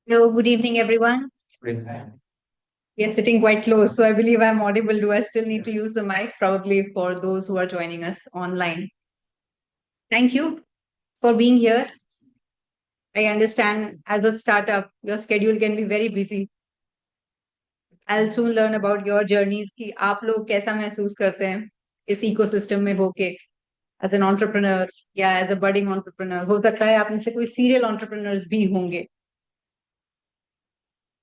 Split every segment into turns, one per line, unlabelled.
Hello, good evening, everyone. We are sitting quite close, so I believe I'm audible. Do I still need to use the mic? Probably for those who are joining us online. Thank you for being here. I understand as a startup, your schedule can be very busy. I'll soon learn about your journeys कि आप लोग कैसा महसूस करते हैं इस ecosystem में होके एज एन एंटरप्रेन्योर या एज अ बडिंग एंटरप्रेन्योर हो सकता है आप में से कोई सीरियल एंटरप्रेन्योर्स भी होंगे.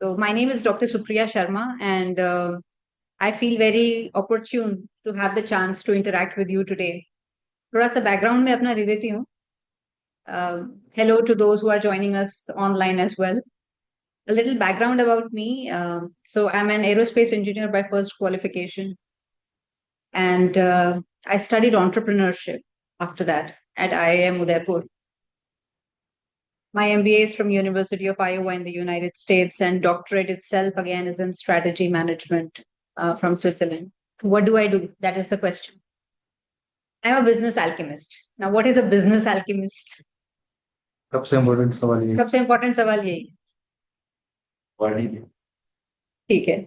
So my name is Dr. Supriya Sharma, and I feel very opportune to have the chance to interact with you today. थोड़ा सा background में अपना दे देती हूँ. Hello to those who are joining us online as well. A little background about me. So I'm an aerospace engineer by first qualification, and I studied entrepreneurship after that at IIM Udaipur. My MBA is from University of Iowa in the United States, and doctorate itself again is in strategy management from Switzerland. What do I do? That is the question. I'm a business alchemist. Now, what is a business alchemist?
सबसे important सवाल ये
सबसे important सवाल यही.
Word ही
ठीक है.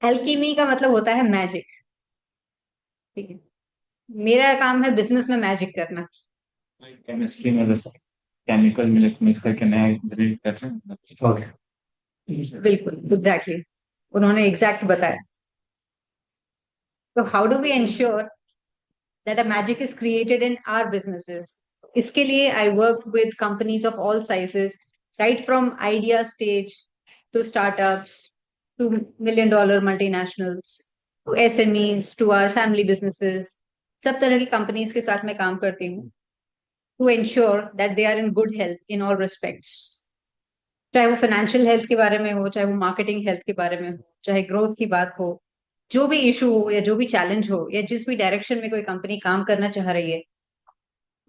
एल्कीमी का मतलब होता है मैजिक. ठीक है. मेरा काम है बिजनेस में मैजिक करना.
केमिस्ट्री में जैसे केमिकल मिक्स करके नया जनरेट कर रहे हैं ओके
बिल्कुल एग्जैक्टली उन्होंने एग्जैक्ट बताया. तो how do we ensure that a magic is created in our businesses. इसके लिए I work with companies of all sizes, right from idea stage to startups, to $1 million multinationals, to SMEs, to our family businesses. सब तरह की companies के साथ मैं काम करती हूँ to ensure that they are in good health in all respects. चाहे वो फाइनेंशियल हेल्थ के बारे में हो, चाहे वो मार्केटिंग हेल्थ के बारे में हो, चाहे ग्रोथ की बात हो, जो भी इशू हो या जो भी चैलेंज हो या जिस भी डायरेक्शन में कोई कंपनी काम करना चाह रही है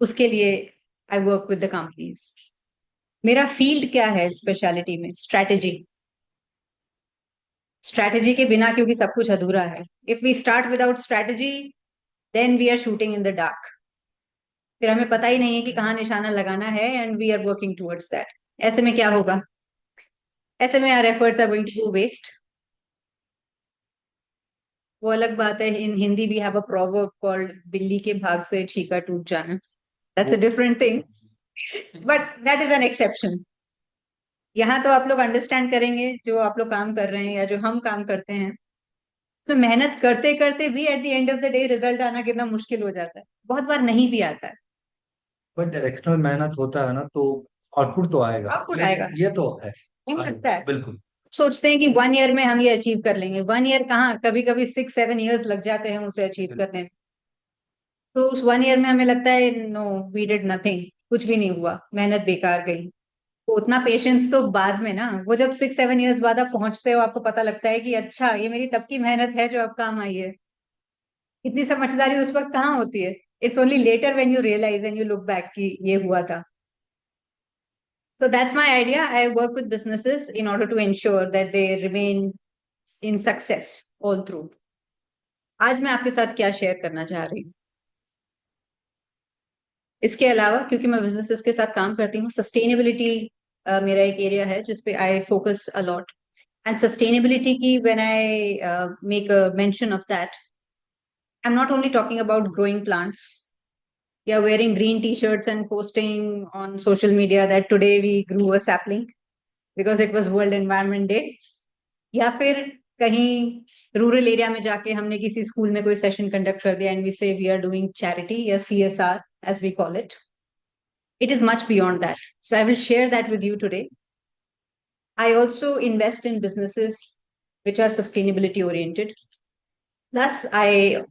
उसके लिए I work with the companies. मेरा फील्ड क्या है स्पेशलिटी में? स्ट्रैटेजी. स्ट्रैटेजी के बिना क्योंकि सब कुछ अधूरा है. If we start without strategy then we are shooting in the dark. फिर हमें पता ही नहीं है कि कहाँ निशाना लगाना है and we are working towards that. ऐसे में क्या होगा? ऐसे में our efforts are going to waste. वो अलग बात है. In Hindi we have a proverb called बिल्ली के भाग से छीका टूट जाना. That's a different thing, but that is an exception. यहाँ तो आप लोग अंडरस्टैंड करेंगे जो आप लोग काम कर रहे हैं या जो हम काम करते हैं. तो मेहनत करते करते भी at the end of the day result आना कितना मुश्किल हो जाता है. बहुत बार नहीं भी आता है.
पर डायरेक्शनल मेहनत होता है ना तो आउटपुट तो आएगा
आउटपुट आएगा.
ये तो है
नहीं लगता है.
बिल्कुल
सोचते हैं कि 1 ईयर में हम ये अचीव कर लेंगे. 1 ईयर कहाँ, कभी कभी 6-7 ईयर्स लग जाते हैं उसे अचीव करने में. तो उस 1 ईयर में हमें लगता है नो वी डिड नथिंग, कुछ भी नहीं हुआ, मेहनत बेकार गई. तो उतना पेशेंस तो बाद में ना, वो जब 6-7 ईयर्स बाद आप पहुंचते हो आपको पता लगता है कि अच्छा ये मेरी तब की मेहनत है जो अब काम आई है. इतनी समझदारी उस वक्त कहाँ होती है. It's only later when you realise and you look back कि ये हुआ था. So that's my idea. I work with businesses in order to ensure that they remain in success all through. आज मैं आपके साथ क्या शेयर करना चाह रही हूँ इसके अलावा, क्योंकि मैं बिजनेसेस के साथ काम करती हूँ, सस्टेनेबिलिटी मेरा एक एरिया है जिसपे I focus a lot. And sustainability की when I make a mention of that, I am not only talking about growing plants या wearing green t-shirts and posting on social media that today we grew a sapling because it was World Environment Day. या फिर कहीं rural area में जाके हमने किसी school में कोई सेशन कंडक्ट कर दिया and we say we are doing charity या CSR as we call it. It is much beyond that. So I will share that with you today. I also invest in businesses which are sustainability oriented. Plus, I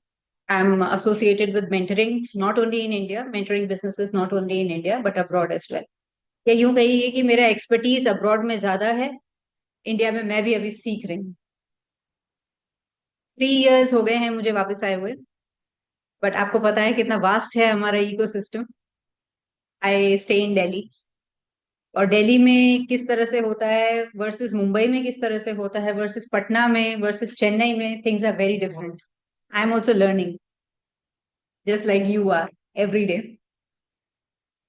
am associated with mentoring, not only in India, mentoring businesses not only in India, but abroad as well. या यूं कहिए कि मेरा expertise abroad में ज्यादा है, India में मैं भी अभी सीख रही हूँ. 3 इयर्स हो गए हैं मुझे वापस आए हुए. बट आपको पता है कितना वास्ट है हमारा ecosystem. I stay in Delhi. और दिल्ली में किस तरह से होता है वर्सेस मुंबई में किस तरह से होता है वर्सेस पटना में वर्सेस चेन्नई में, things are very different. I am also learning just like you are every day.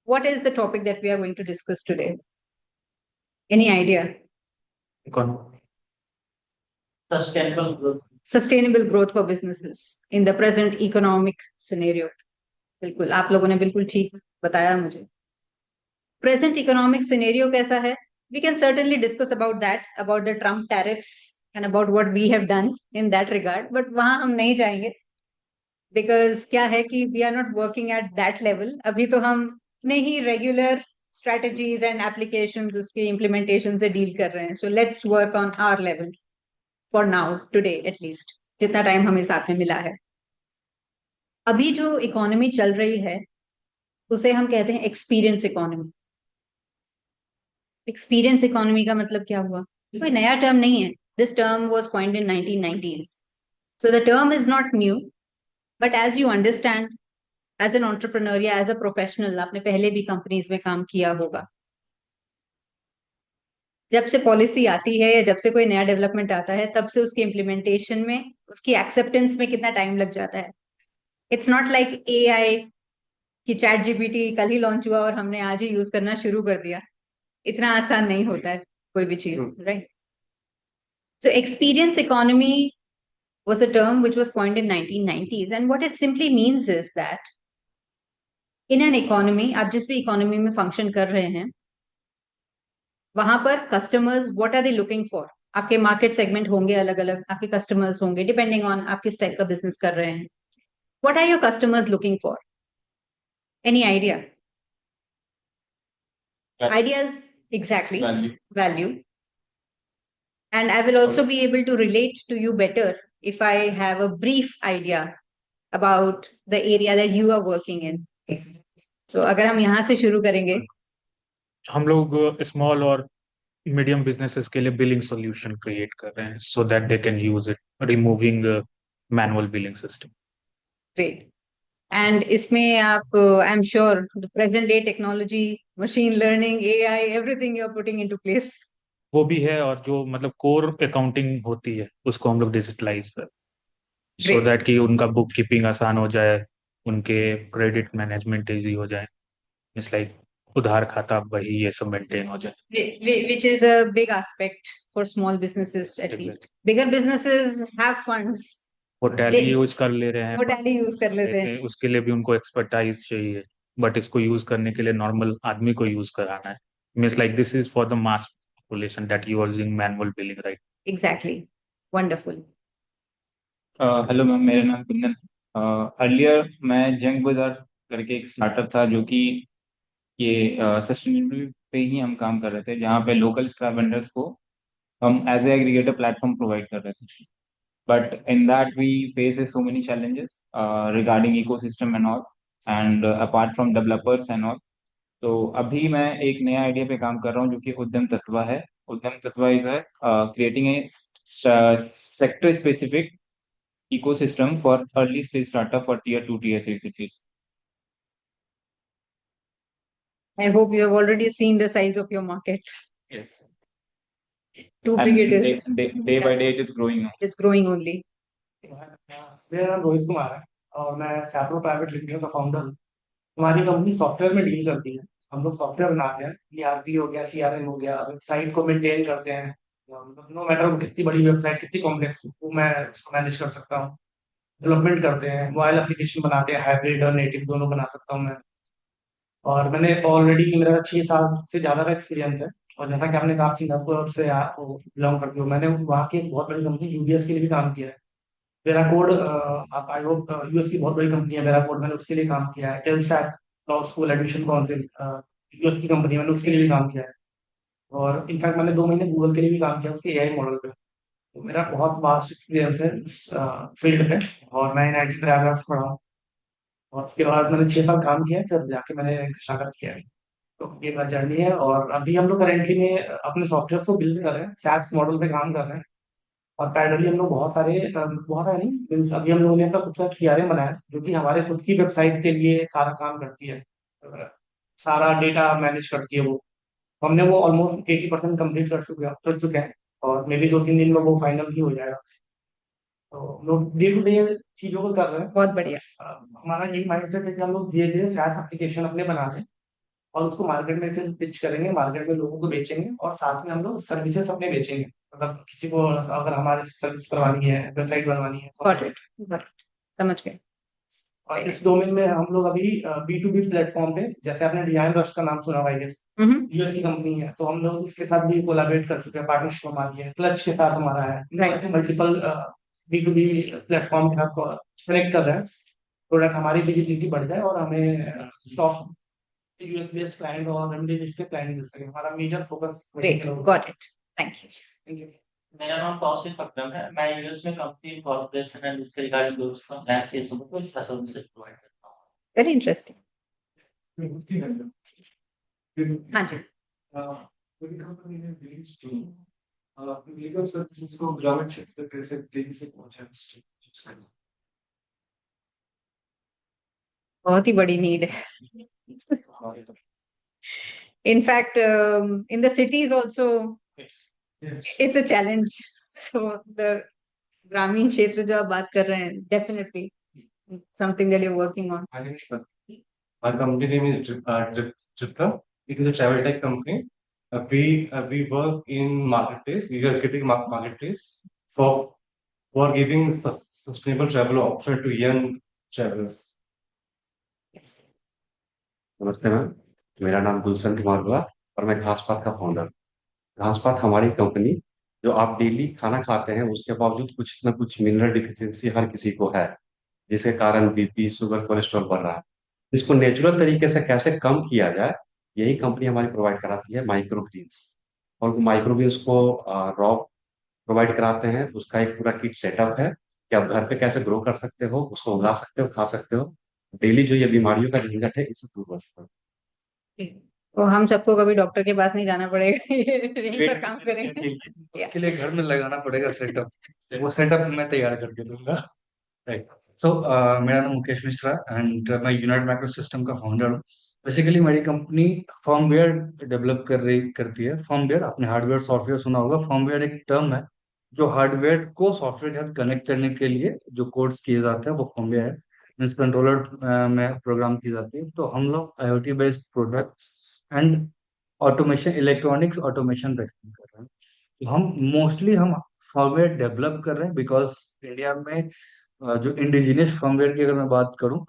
What is the topic that we are going to discuss today? Any idea?
Sustainable growth.
Sustainable growth for businesses in the present economic scenario. बिल्कुल, आप लोगों ने बिल्कुल ठीक बताया मुझे. Present economic scenario कैसा है? We can certainly discuss about that, about the Trump tariffs and about what we have done in that regard. But वहां हम नहीं जाएंगे because क्या है कि we are not working at that level. अभी तो हम नहीं regular strategies and applications उसके implementation से deal कर रहे हैं. So let's work on our level for now, today at least. जितना टाइम हमें साथ में मिला है. अभी जो इकोनॉमी चल रही है उसे हम कहते हैं एक्सपीरियंस इकोनॉमी. एक्सपीरियंस इकोनॉमी का मतलब क्या हुआ? कोई नया टर्म नहीं है. This term was coined in 1990s. So the term is not new, but as you understand as an entrepreneur या एज अ प्रोफेशनल, आपने पहले भी कंपनीज में काम किया होगा. जब से पॉलिसी आती है या जब से कोई नया डेवलपमेंट आता है तब से उसकी इम्प्लीमेंटेशन में, उसकी एक्सेप्टेंस में कितना टाइम लग जाता है. इट्स नॉट लाइक एआई कि चैट जीपीटी कल ही लॉन्च हुआ और हमने आज ही यूज करना शुरू कर दिया. इतना आसान नहीं होता है कोई भी चीज, right? So experience economy was a term which was coined in 1990s, and what it simply means is that in an economy, आप जिस भी economy में function कर रहे हैं, वहां पर customers what are they looking for? आपके market segment होंगे अलग अलग, आपके customers होंगे depending on आप किस type का business कर रहे हैं. What are your customers looking for? Any idea? Ideas, exactly. Value. And I will also be able to relate to you better if I have a brief idea about the area that you are working in. So अगर हम यहाँ से शुरू करेंगे.
हम लोग small और medium businesses के लिए बिलिंग सॉल्यूशन क्रिएट कर रहे हैं so that they can use it, removing manual billing system.
Great. And इसमें आप I am sure the present day technology, machine learning, AI, everything you are putting into place.
वो भी है, और जो मतलब कोर अकाउंटिंग होती है उसको हम लोग डिजिटलाइज कर, सो दैट कि उनका बुक कीपिंग आसान हो जाए, उनके क्रेडिट मैनेजमेंट इजी हो जाए. इट्स लाइक उधार खाता वही ये सब मेंटेन हो जाए.
Which is a big aspect for small businesses at least. Bigger businesses have funds.
वो टैली यूज कर ले रहे हैं,
वो टैली यूज कर लेते हैं.
उसके लिए भी उनको एक्सपर्टाइज चाहिए, बट इसको यूज करने के लिए नॉर्मल आदमी को यूज कराना है. Means like this is for the mass population that you are using manual billing, right?
Exactly. Wonderful.
Hello ma'am, मेरा नाम कुंदन. अर्लियर मैं जंग बाजार करके एक स्टार्टअप था जो कि ये सस्टेनेबिलिटी पे ही हम काम कर रहे थे, जहाँ पे लोकल स्क्रैप वेंडर्स को हम as a aggregator platform provide कर रहे थे. But in that we face so many challenges regarding ecosystem and all, and apart from developers and all. तो अभी मैं एक नया आइडिया पे काम कर रहा हूँ जो कि उद्यम तत्व है. उद्यम तत्व इज है creating A sector specific ecosystem for early stage startup for tier 2 tier 3 cities.
I hope you have already seen the size of your market.
Yes.
Too
And
big it is.
day by day it is growing now.
It's growing only.
मेरा नाम रोहित कुमार है और मैं सैप्रो private limited का founder हूँ. हमारी company software में deal करती है. हम लोग सॉफ्टवेयर बनाते हैं, ईआरपी हो गया, सीआरएम हो गया, वेबसाइट को मेंटेन करते हैं. नो मैटर कितनी बड़ी वेबसाइट, कितनी कॉम्प्लेक्स, वो मैं उसको मैनेज कर सकता हूँ. डेवलपमेंट करते हैं, मोबाइल एप्लीकेशन बनाते हैं, हाइब्रिड और नेटिव दोनों बना सकता हूँ मैं. और मैंने ऑलरेडी, मेरा 6 साल से ज़्यादा का एक्सपीरियंस है. और जैसा कि आपने कहा सिंगापुर से बिलोंग करती हूँ, मैंने वहाँ की एक बहुत बड़ी कंपनी यूबीएस के लिए भी काम किया है. मेरा कोड, आप आई होप, यूएस की बहुत बड़ी कंपनी है मेरा कोड, मैंने उसके लिए काम किया है. LSAT law school admission council, US की कंपनी, मैंने उसके लिए भी काम किया है. और इनफैक्ट मैंने 2 महीने गूगल के लिए भी काम किया, उसके एआई मॉडल पे. तो मेरा बहुत वास्ट एक्सपीरियंस है इस फील्ड पे. और मैं एनआईटी प्रयागराज से पढ़ा हूँ. और उसके बाद मैंने 6 साल काम किया, फिर जाके मैंने शाखा किया है. तो ये मेरा जर्नी है. और अभी हम लोग करेंटली में अपने सॉफ्टवेयर को बिल्ड कर रहे हैं, सैस मॉडल पे काम कर रहे हैं. और पैरेलली हम लोग बहुत सारे नहीं मीन्स, अभी हम लोगों ने अपना खुद का सीआरएम बनाया है, जो कि हमारे खुद की वेबसाइट के लिए सारा काम करती है, सारा डेटा मैनेज करती है वो. हमने वो ऑलमोस्ट 80% कंप्लीट कर चुके हैं. और मे बी 2-3 दिन में वो फाइनल ही हो जाएगा. तो हम लोग डे टू डे चीजों को कर रहे हैं.
बहुत बढ़िया.
हमारा यही माइंडसेट है कि हम लोग धीरे धीरे SaaS एप्लीकेशन अपने बना रहे हैं. और उसको मार्केट में फिर पिच करेंगे, मार्केट में लोगों को बेचेंगे और साथ में हम लोग सर्विसेज अपने बेचेंगे। मतलब किसी को अगर हमारे सर्विस करवानी है, वेबसाइट बनवानी है तो
Got it. Got it. समझ गए।
और इस डोमेन में हम लोग अभी B2B प्लेटफॉर्म पे, जैसे आपने डिजाइन रश का नाम सुना होगा, आई गेस यूएस की कंपनी है, तो हम लोग उसके साथ भी कोलैबोरेट कर चुके हैं, पार्टनरशिप हमारी है, क्लच के साथ हमारा है,
Right.
मल्टीपल B2B प्लेटफॉर्म के साथ कनेक्ट कर रहे हैं, प्रोडक्ट हमारी विजिबिलिटी बढ़ जाए और हमें स्टॉक यूएस बेस्ड क्लाइंट और एमडी लिस्ट के क्लाइंट मिल सके। हमारा major focus
Great. Got it. Thank you.
Thank you.
मेरा नाम कौशिक अकरम है। मैं यूएस में कंपनी कॉर्पोरेशन एंड उसके रिगार्डिंग दोस्तों बैंक से कुछ सर्विसेज प्रोवाइड करता हूँ।
Very interesting. हाँ जी।
लीगल सर्विसेज को ग्रामीण क्षेत्र तक कैसे तेजी से पहुंचाएं?
बहुत ही बड़ी नीड है। In fact, in the cities also, it's a challenge. So the ग्रामीण क्षेत्र जो आप बात कर रहे हैं, definitely something that you're working on.
Our company name is Tripta. It is a travel tech company. We work in marketplace. We are creating marketplace for giving sustainable travel option to young travelers.
Yes.
नमस्ते ma'am, मेरा नाम गुलशन कुमार हुआ और मैं घासपात का founder. घासपात हमारी company, जो आप डेली खाना खाते हैं उसके बावजूद कुछ ना कुछ मिनरल डिफिशियंसी हर किसी को है, जिसके कारण बीपी, शुगर, कोलेस्ट्रॉल बढ़ रहा है। इसको नेचुरल तरीके से कैसे कम किया जाए, यही कंपनी हमारी प्रोवाइड कराती है माइक्रोग्रीन्स। और माइक्रोग्रीन्स को रॉ प्रोवाइड कराते हैं। उसका एक पूरा किट सेटअप है कि आप घर पे कैसे ग्रो कर सकते हो, उसको उगा सकते हो, खा सकते हो। डेली जो ये बीमारियों का झंझट है, इससे दूर हो सकते हो।
तो हम सबको कभी डॉक्टर के पास नहीं जाना पड़ेगा, यहीं पर काम करेंगे।
उसके लिए घर में लगाना पड़ेगा सेटअप, वो सेटअप मैं तैयार करके दूंगा। राइट। सो मेरा नाम मुकेश मिश्रा एंड मैं यूनाइट माइक्रो सिस्टम का फाउंडर हूँ। बेसिकली मेरी कंपनी फर्मवेयर डेवलप करती है। फर्मवेयर, आपने हार्डवेयर सॉफ्टवेयर सुना होगा। फर्मवेयर एक टर्म है जो हार्डवेयर को सॉफ्टवेयर के साथ कनेक्ट करने के लिए जो कोड्स किए जाते हैं वो फर्मवेयर है। मीन्स कंट्रोलर में प्रोग्राम की जाती है। तो हम लोग IoT based products and automation, electronics automation पे काम कर रहे हैं। तो हम फर्मवेयर डेवलप कर रहे हैं बिकॉज इंडिया में जो इंडिजिनियस फर्मवेयर की अगर मैं बात करूं,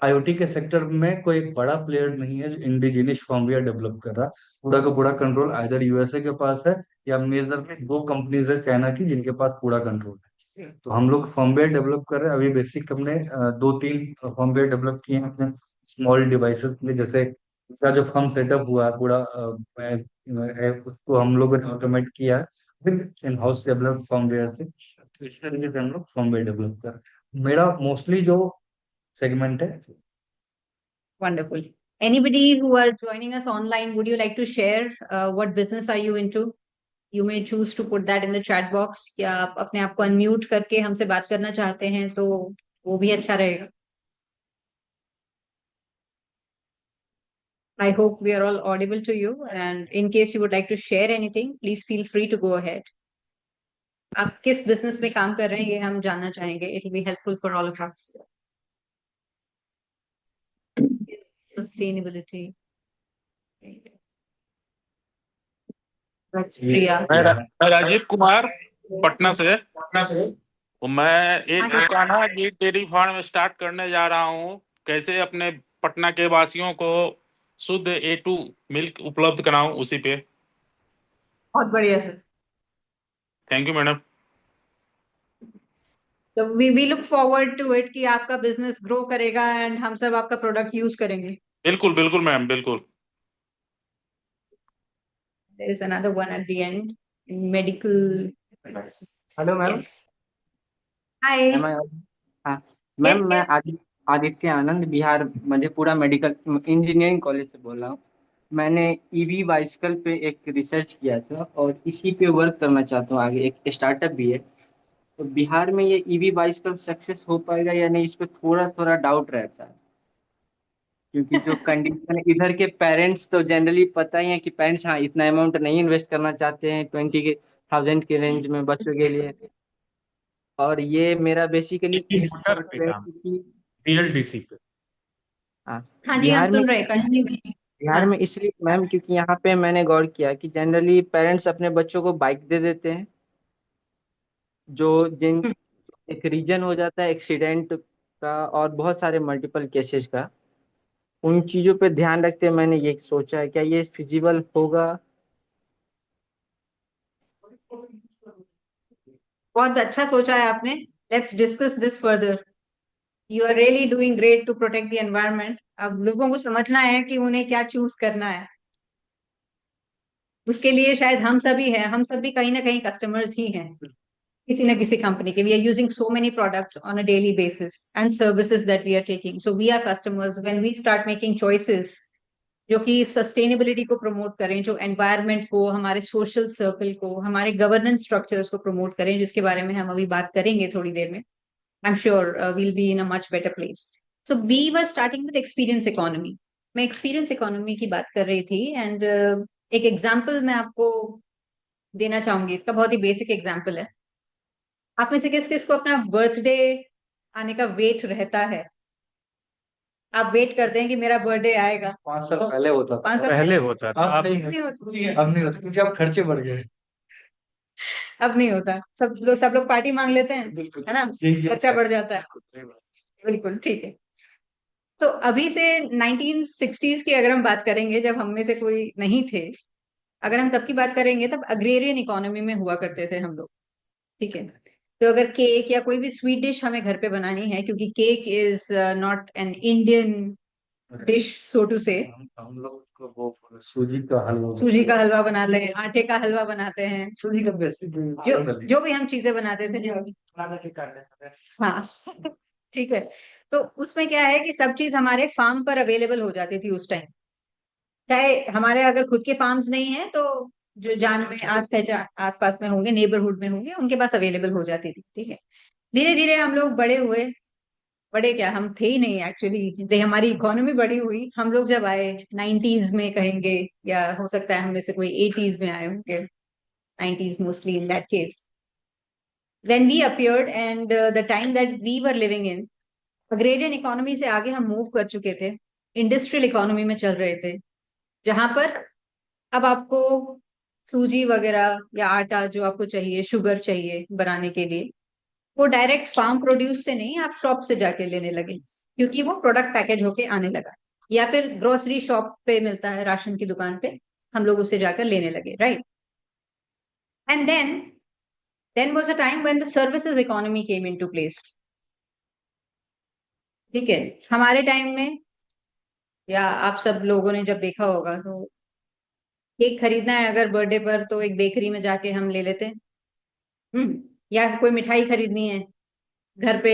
IoT के सेक्टर में कोई एक बड़ा प्लेयर नहीं है जो इंडिजिनियस फर्मवेयर डेवलप कर रहा है। पूरा का पूरा कंट्रोल आइदर यूएसए के पास है या मेजर में 2 कंपनीज है चाइना की जिनके पास पूरा कंट्रोल है। तो हम लोग फर्मवेयर डेवलप कर रहे हैं। अभी बेसिक हमने 2-3 फर्मवेयर डेवलप किए हैं अपने स्मॉल डिवाइसेस में। जैसे इसका जो फर्म सेटअप हुआ है पूरा उसको हम लोगों ने ऑटोमेट किया है with in house develop firmware से। तो इस तरीके से हम लोग फर्मवेयर डेवलप कर रहे हैं। मेरा मोस्टली जो सेगमेंट है।
Wonderful. Anybody who are joining us online, would you like to share what business are you into? You may choose to put that in the chat box. या आप अपने आप को अनम्यूट करके हमसे बात करना चाहते हैं तो वो भी अच्छा रहेगा। I hope we are all audible to you, and in case you would like to share anything, please feel free to go ahead. आप किस बिजनेस में काम कर रहे हैं ये हम जानना चाहेंगे। It will be helpful for all of us. Sustainability. That's Priya.
मैं राजीव कुमार पटना से। तो मैं एक दुकान है गिर डेयरी फार्म स्टार्ट करने जा रहा हूँ। कैसे अपने पटना के वासियों को शुद्ध A2 मिल्क उपलब्ध कराऊं, उसी पे।
बहुत बढ़िया सर।
Thank you madam.
तो we look forward to it कि आपका बिजनेस ग्रो करेगा एंड हम सब आपका प्रोडक्ट यूज करेंगे।
बिल्कुल बिल्कुल मैम, बिल्कुल।
There is another one at the end in medical.
Hello ma'am.
Yes. Hi.
हाँ मैम,
Yes,
मैं
yes.
Aditya Anand, Bihar Madhepura medical engineering college से बोल रहा हूँ। मैंने ईवी बाइसिकल पे एक रिसर्च किया था और इसी पे वर्क करना चाहता हूँ आगे। एक स्टार्टअप भी है। तो बिहार में ये ईवी बाइसिकल सक्सेस हो पाएगा या नहीं, इस पे थोड़ा थोड़ा डाउट रहता है। क्योंकि जो कंडीशन है इधर के पेरेंट्स तो जनरली पता ही है कि पेरेंट्स हाँ इतना अमाउंट नहीं इन्वेस्ट करना चाहते हैं 20,000 के रेंज में बच्चों के लिए। और ये मेरा बेसिकली इस
मोटर पे काम,
कि
BLDC पे।
हाँ जी, हम
बिहार में
सुन रहे हैं, कंटिन्यू कीजिए।
बिहार
हाँ
में इसलिए मैम क्योंकि यहाँ पे मैंने गौर किया कि जनरली पेरेंट्स अपने बच्चों को बाइक दे देते हैं, जो जिन
हम्म,
एक रीजन हो जाता है एक्सीडेंट का और बहुत सारे मल्टीपल केसेस का। उन चीजों पे ध्यान रखते हुए मैंने ये सोचा है क्या ये फिजिबल होगा।
बहुत अच्छा सोचा है आपने। Let's discuss this further. You are really doing great to protect the environment. अब लोगों को समझना है कि उन्हें क्या चूज करना है। उसके लिए शायद हम सभी हैं, हम सभी कहीं ना कहीं कस्टमर्स ही हैं किसी न किसी कंपनी के। We are using so many products on a daily basis and services that we are taking, so we are customers when we start making choices जो कि सस्टेनेबिलिटी को प्रमोट करें, जो एनवायरनमेंट को, हमारे सोशल सर्कल को, हमारे गवर्नेंस स्ट्रक्चर्स को प्रमोट करें, जिसके बारे में हम अभी बात करेंगे थोड़ी देर में। I am sure we'll be in a much better place. So we were starting with experience economy. मैं एक्सपीरियंस इकोनॉमी की बात कर रही थी एंड एक एग्जाम्पल मैं आपको देना चाहूंगी। इसका बहुत ही बेसिक एग्जाम्पल है। आप में से किस किस को अपना बर्थडे आने का वेट रहता है? आप वेट करते हैं कि मेरा बर्थडे आएगा?
5 साल पहले होता था।
5 साल
पहले होता था,
अब
अब
नहीं
नहीं होता।
अब नहीं होता क्योंकि अब खर्चे बढ़ गए।
अब नहीं होता। सब लोग पार्टी मांग लेते हैं,
बिल्कुल
है ना?
यही
खर्चा बढ़ जाता है।
सही बात।
बिल्कुल ठीक है। तो अभी से 1960s की अगर हम बात करेंगे, जब हम में से कोई नहीं थे, अगर हम तब की बात करेंगे, तब अग्रेरियन इकोनॉमी में हुआ करते थे हम लोग। ठीक है। तो अगर केक या कोई भी स्वीट डिश हमें घर पे बनानी है, क्योंकि cake is not an Indian dish so to say.
हम लोग को वो सूजी का हलवा
सूजी का हलवा बनाते हैं, आटे का हलवा बनाते हैं,
सूजी का बेसिक
जो भी हम चीजें बनाते थे। हाँ ठीक है। तो उसमें क्या है कि सब चीज हमारे फार्म पर अवेलेबल हो जाती थी उस टाइम। चाहे हमारे अगर खुद के फार्म्स नहीं है, तो जो जान में आस पास में होंगे, नेबरहुड में होंगे, उनके पास अवेलेबल हो जाती थी। ठीक है। धीरे धीरे हम लोग बड़े हुए। बड़े क्या, हम थे ही नहीं एक्चुअली। जब हमारी इकोनॉमी बड़ी हुई, हम लोग जब आए 90s में कहेंगे, या हो सकता है हम में से कोई 80s में आए होंगे, 90s mostly in that case, when we appeared and the time that we were living in, agrarian economy से आगे हम मूव कर चुके थे, इंडस्ट्रियल इकोनॉमी में चल रहे थे, जहां पर अब आपको सूजी वगैरह या आटा जो आपको चाहिए, शुगर चाहिए बनाने के लिए, वो डायरेक्ट फार्म प्रोड्यूस से नहीं, आप शॉप से जाके लेने लगे, क्योंकि वो प्रोडक्ट पैकेज होके आने लगा। या फिर ग्रोसरी शॉप पे मिलता है, राशन की दुकान पे, हम लोग उससे जाकर लेने लगे, right? And then was a time when the services economy came into place. ठीक है। हमारे टाइम में, या आप सब लोगों ने जब देखा होगा, तो केक खरीदना है अगर बर्थडे पर, तो एक बेकरी में जाके हम ले लेते हैं। या कोई मिठाई खरीदनी है, घर पे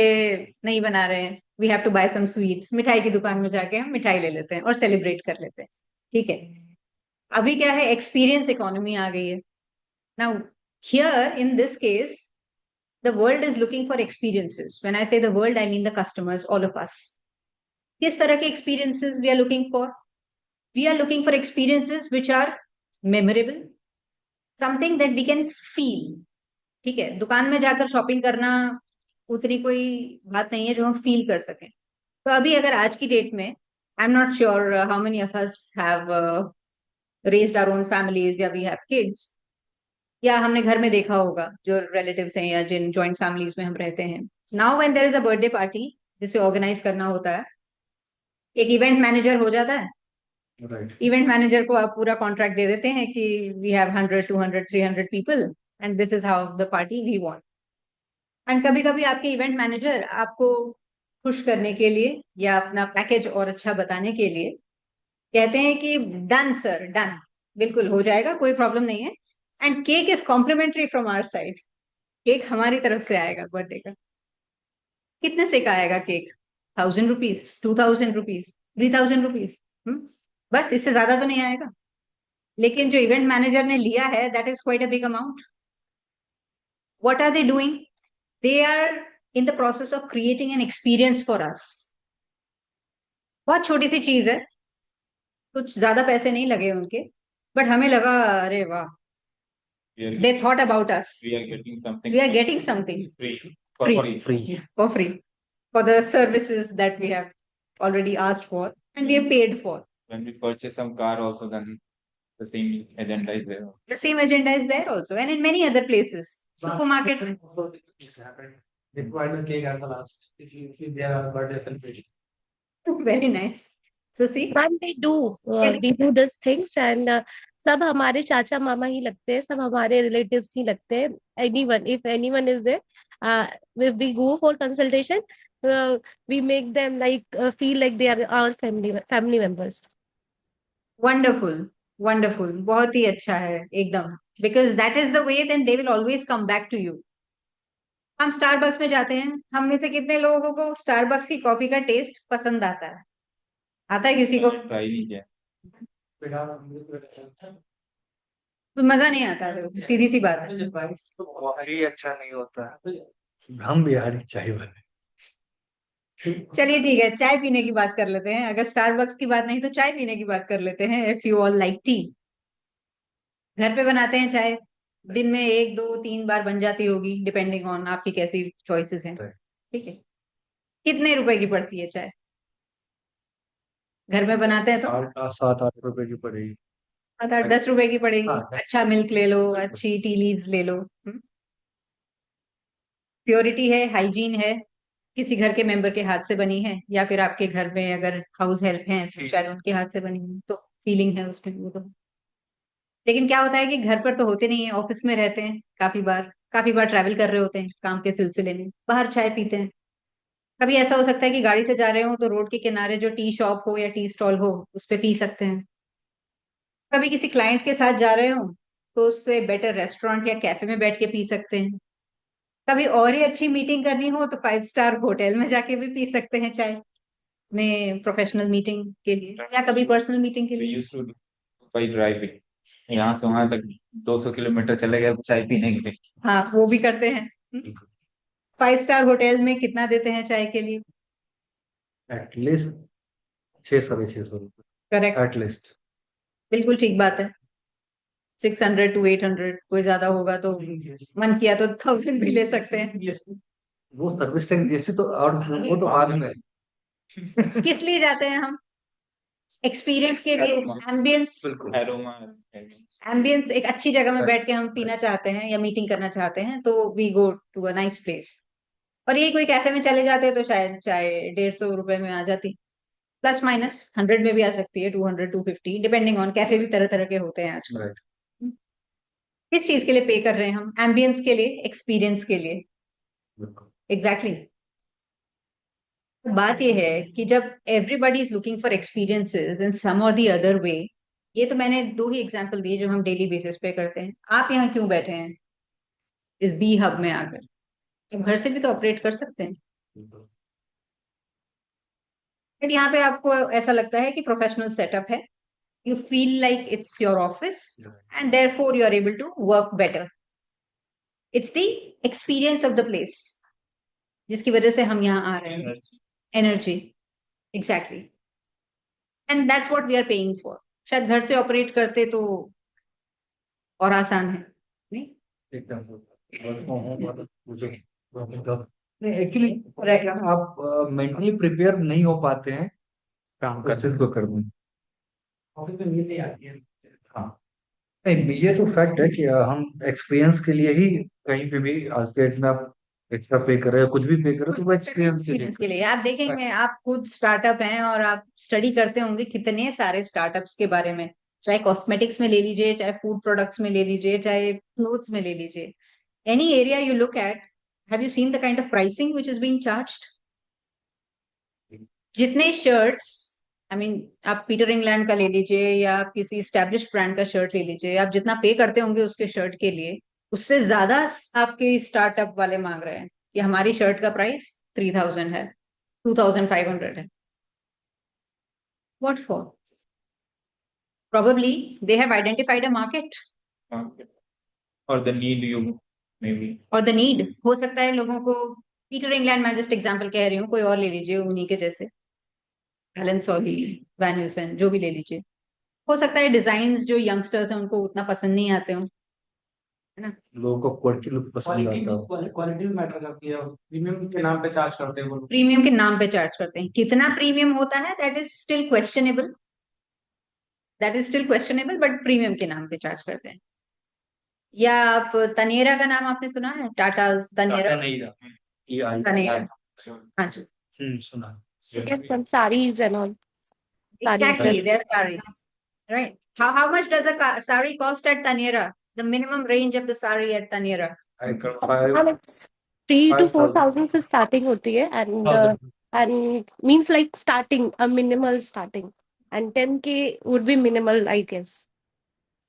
नहीं बना रहे हैं, we have to buy some sweets, मिठाई की दुकान में जाके हम मिठाई ले लेते हैं और सेलिब्रेट कर लेते हैं। ठीक है। अभी क्या है, एक्सपीरियंस इकोनॉमी आ गई है। Now here in this case, the world is looking for experiences. When I say the world, I mean the customers, all of us. किस तरह के experiences we are looking for? We are looking for experiences which are memorable, something that we can feel. ठीक है। दुकान में जाकर shopping करना उतनी कोई बात नहीं है जो हम फील कर सकें। तो अभी अगर आज की डेट में, I am not sure how many of us have raised our own families, या वी हैव किड्स, या हमने घर में देखा होगा जो रिलेटिव्स हैं या जिन जॉइंट फैमिलीज में हम रहते हैं। Now when there is a birthday party जिसे ऑर्गेनाइज करना होता है, एक इवेंट मैनेजर हो जाता है।
राइट।
इवेंट मैनेजर को आप पूरा कॉन्ट्रैक्ट दे देते हैं कि we have 100 200 300 people and this is how the party we want. And कभी कभी आपके इवेंट मैनेजर आपको खुश करने के लिए या अपना पैकेज और अच्छा बताने के लिए कहते हैं कि डन सर, डन, बिल्कुल हो जाएगा, कोई प्रॉब्लम नहीं है। And cake is complimentary from our side. Cake हमारी तरफ से आएगा बर्थडे का। कितने से का आएगा केक? 1000 rupees, 2000 rupees, 3000 rupees. बस, इससे ज्यादा तो नहीं आएगा। लेकिन जो इवेंट मैनेजर ने लिया है, that is quite a big amount. What are they doing? they are in the process of creating an experience for us। बहुत छोटी सी चीज है, कुछ ज्यादा पैसे नहीं लगे उनके, बट हमें लगा अरे वाह, they thought about us।
we are getting something
we are getting something
free
free for free for the services that we have already asked for and we have paid for।
when we purchase some car also, then the same agenda is there.
The same agenda is there also, and in many other places. Supermarket.
They provide the cake at the last. If they are birthday celebration.
Very nice. So see,
ma'am we do these things and सब हमारे चाचा मामा ही लगते हैं, सब हमारे relatives ही लगते हैं. Anyone, if anyone is there, if we go for consultation, we make them like feel like they are our family members.
wonderful, wonderful. बहुत ही अच्छा है एकदम. Because that is the way, then they will always come back to you. हम Starbucks में जाते हैं, हम में से कितने लोगों को स्टारबक्स की कॉफी का टेस्ट पसंद आता है? आता है किसी को?
ट्राई नहीं किया.
तो मजा नहीं आता है, सीधी सी बात है.
प्राइस तो बहुत ही अच्छा नहीं होता है. हम बिहारी चाय वाले.
चलिए ठीक है, चाय पीने की बात कर लेते हैं. अगर स्टारबक्स की बात नहीं तो चाय पीने की बात कर लेते हैं. If you all like T, घर पे बनाते हैं चाय, दिन में 1 2 3 बार बन जाती होगी, डिपेंडिंग ऑन आपकी कैसी चॉइसेस हैं. ठीक है, कितने रुपए की पड़ती है चाय? घर में बनाते हैं तो
7-8 रुपए की पड़ेगी.
10 रुपए की पड़ेगी.
हाँ.
अच्छा मिल्क ले लो, अच्छी टी लीव्स ले लो. प्योरिटी है, हाइजीन है, किसी घर के मेंबर के हाथ से बनी है, या फिर आपके घर में अगर हाउस हेल्प है तो शायद उनके हाथ से बनी है, तो फीलिंग है उसमें वो तो. लेकिन क्या होता है कि घर पर तो होते नहीं है, ऑफिस में रहते हैं, काफी बार ट्रैवल कर रहे होते हैं काम के सिलसिले में, बाहर चाय पीते हैं. कभी ऐसा हो सकता है कि गाड़ी से जा रहे हो तो रोड के किनारे जो टी शॉप हो या टी स्टॉल हो उस पे पी सकते हैं. कभी किसी क्लाइंट के साथ जा रहे हो तो उससे बेटर रेस्टोरेंट या कैफे में बैठ के पी सकते हैं. कभी और ही अच्छी मीटिंग करनी हो तो 5 स्टार होटल में जाके भी पी सकते हैं चाय, अपने प्रोफेशनल मीटिंग के लिए या कभी पर्सनल मीटिंग के
We
लिए.
used to do by driving. यहाँ से वहां तक 200 किलोमीटर चले गए चाय पीने के लिए.
हाँ, वो भी करते हैं. 5 स्टार होटल में कितना देते हैं चाय के लिए?
एटलीस्ट 600-650 रुपए.
Correct,
at least.
बिल्कुल ठीक बात है. 600 to 800, कोई ज्यादा होगा तो मन किया तो 1000 भी ले सकते हैं.
वो सर्विस टैक्स जीएसटी तो और वो तो बाद में.
किस लिए जाते हैं हम? एक्सपीरियंस के लिए, एम्बियंस.
Aroma.
एम्बियंस, एक अच्छी जगह में बैठ के हम पीना चाहते हैं या मीटिंग करना चाहते हैं तो we go to a nice place. और ये कोई कैफे में चले जाते हैं तो शायद चाय 150 रुपए में आ जाती, प्लस माइनस 100 में भी आ सकती है, 200 250, डिपेंडिंग ऑन. कैफे भी तरह तरह के होते हैं आजकल.
राइट.
किस चीज के लिए पे कर रहे हैं हम? एम्बियंस के लिए, एक्सपीरियंस के लिए. एग्जैक्टली. बात यह है कि जब everybody is looking for experiences in some और दी अदर वे, ये तो मैंने 2 ही एग्जांपल दिए जो हम डेली बेसिस पे करते हैं. आप यहाँ क्यों बैठे हैं इस बी हब में आकर? आप घर से भी तो ऑपरेट कर सकते हैं. बट यहाँ पे आपको ऐसा लगता है कि प्रोफेशनल सेटअप है, you feel like it's your office and therefore you are able to work better. It's the experience of the place जिसकी वजह से हम यहाँ आ रहे हैं. Energy. Exactly. And that's what we are paying for. शायद घर से ऑपरेट करते तो और आसान है, नहीं?
नहीं, एक्चुअली क्या ना, आप मेंटली प्रिपेयर नहीं हो पाते हैं
काम
प्रोसेस को करने.
ऑफिस में नींद नहीं आती है.
हाँ, नहीं, ये तो फैक्ट है कि हम एक्सपीरियंस के लिए ही कहीं पे भी आज के डेट में आप एक्स्ट्रा पे कर रहे हो, कुछ भी पे कर रहे हो तो वो एक्सपीरियंस
के लिए. आप देखेंगे, आप खुद स्टार्टअप हैं और आप स्टडी करते होंगे कितने सारे स्टार्टअप्स के बारे में, चाहे कॉस्मेटिक्स में ले लीजिए, चाहे फूड प्रोडक्ट्स में ले लीजिए, चाहे क्लोथ्स में ले लीजिए. Any area you look at, have you seen the kind of pricing which is being charged? जितने शर्ट्स, आई मीन आप पीटर इंग्लैंड का ले लीजिए या आप किसी एस्टेब्लिश्ड ब्रांड का शर्ट ले लीजिए, आप जितना पे करते होंगे उसके शर्ट के लिए, उससे ज्यादा आपके स्टार्टअप वाले मांग रहे हैं कि हमारी शर्ट का प्राइस 3000 है, 2500 है. What for? Probably they have identified a market.
Or the need you maybe.
और द नीड हो सकता है लोगों को. पीटर इंग्लैंड, मैं जस्ट एग्जांपल कह रही हूँ, कोई और ले लीजिए उन्हीं के जैसे, एलन सॉली, वैन ह्यूसन, जो भी ले लीजिए. हो सकता है डिजाइन्स जो यंगस्टर्स हैं उनको उतना पसंद नहीं आते हो, है ना?
लोगों को क्वालिटी लुक पसंद आता है.
क्वालिटी भी मैटर करती है. प्रीमियम के नाम पे चार्ज करते हैं वो लोग.
प्रीमियम के नाम पे चार्ज करते हैं. कितना प्रीमियम होता है that is still questionable. That is still questionable, but premium के नाम पे चार्ज करते हैं। या आप तनेरा का नाम आपने सुना है? टाटा तनेरा।
टाटा नहीं था, ये आई
तनेरा, हाँ जी,
सुना।
Get some sarees and all. Sarees.
exactly, they're sarees, right? How much does a sari cost at Tanera? The minimum range of the sari at Tanera?
I got five.
And it's 3 to
5,000.
4,000 से starting होती है, and means like starting a minimal starting, and 10K would be minimal, I guess.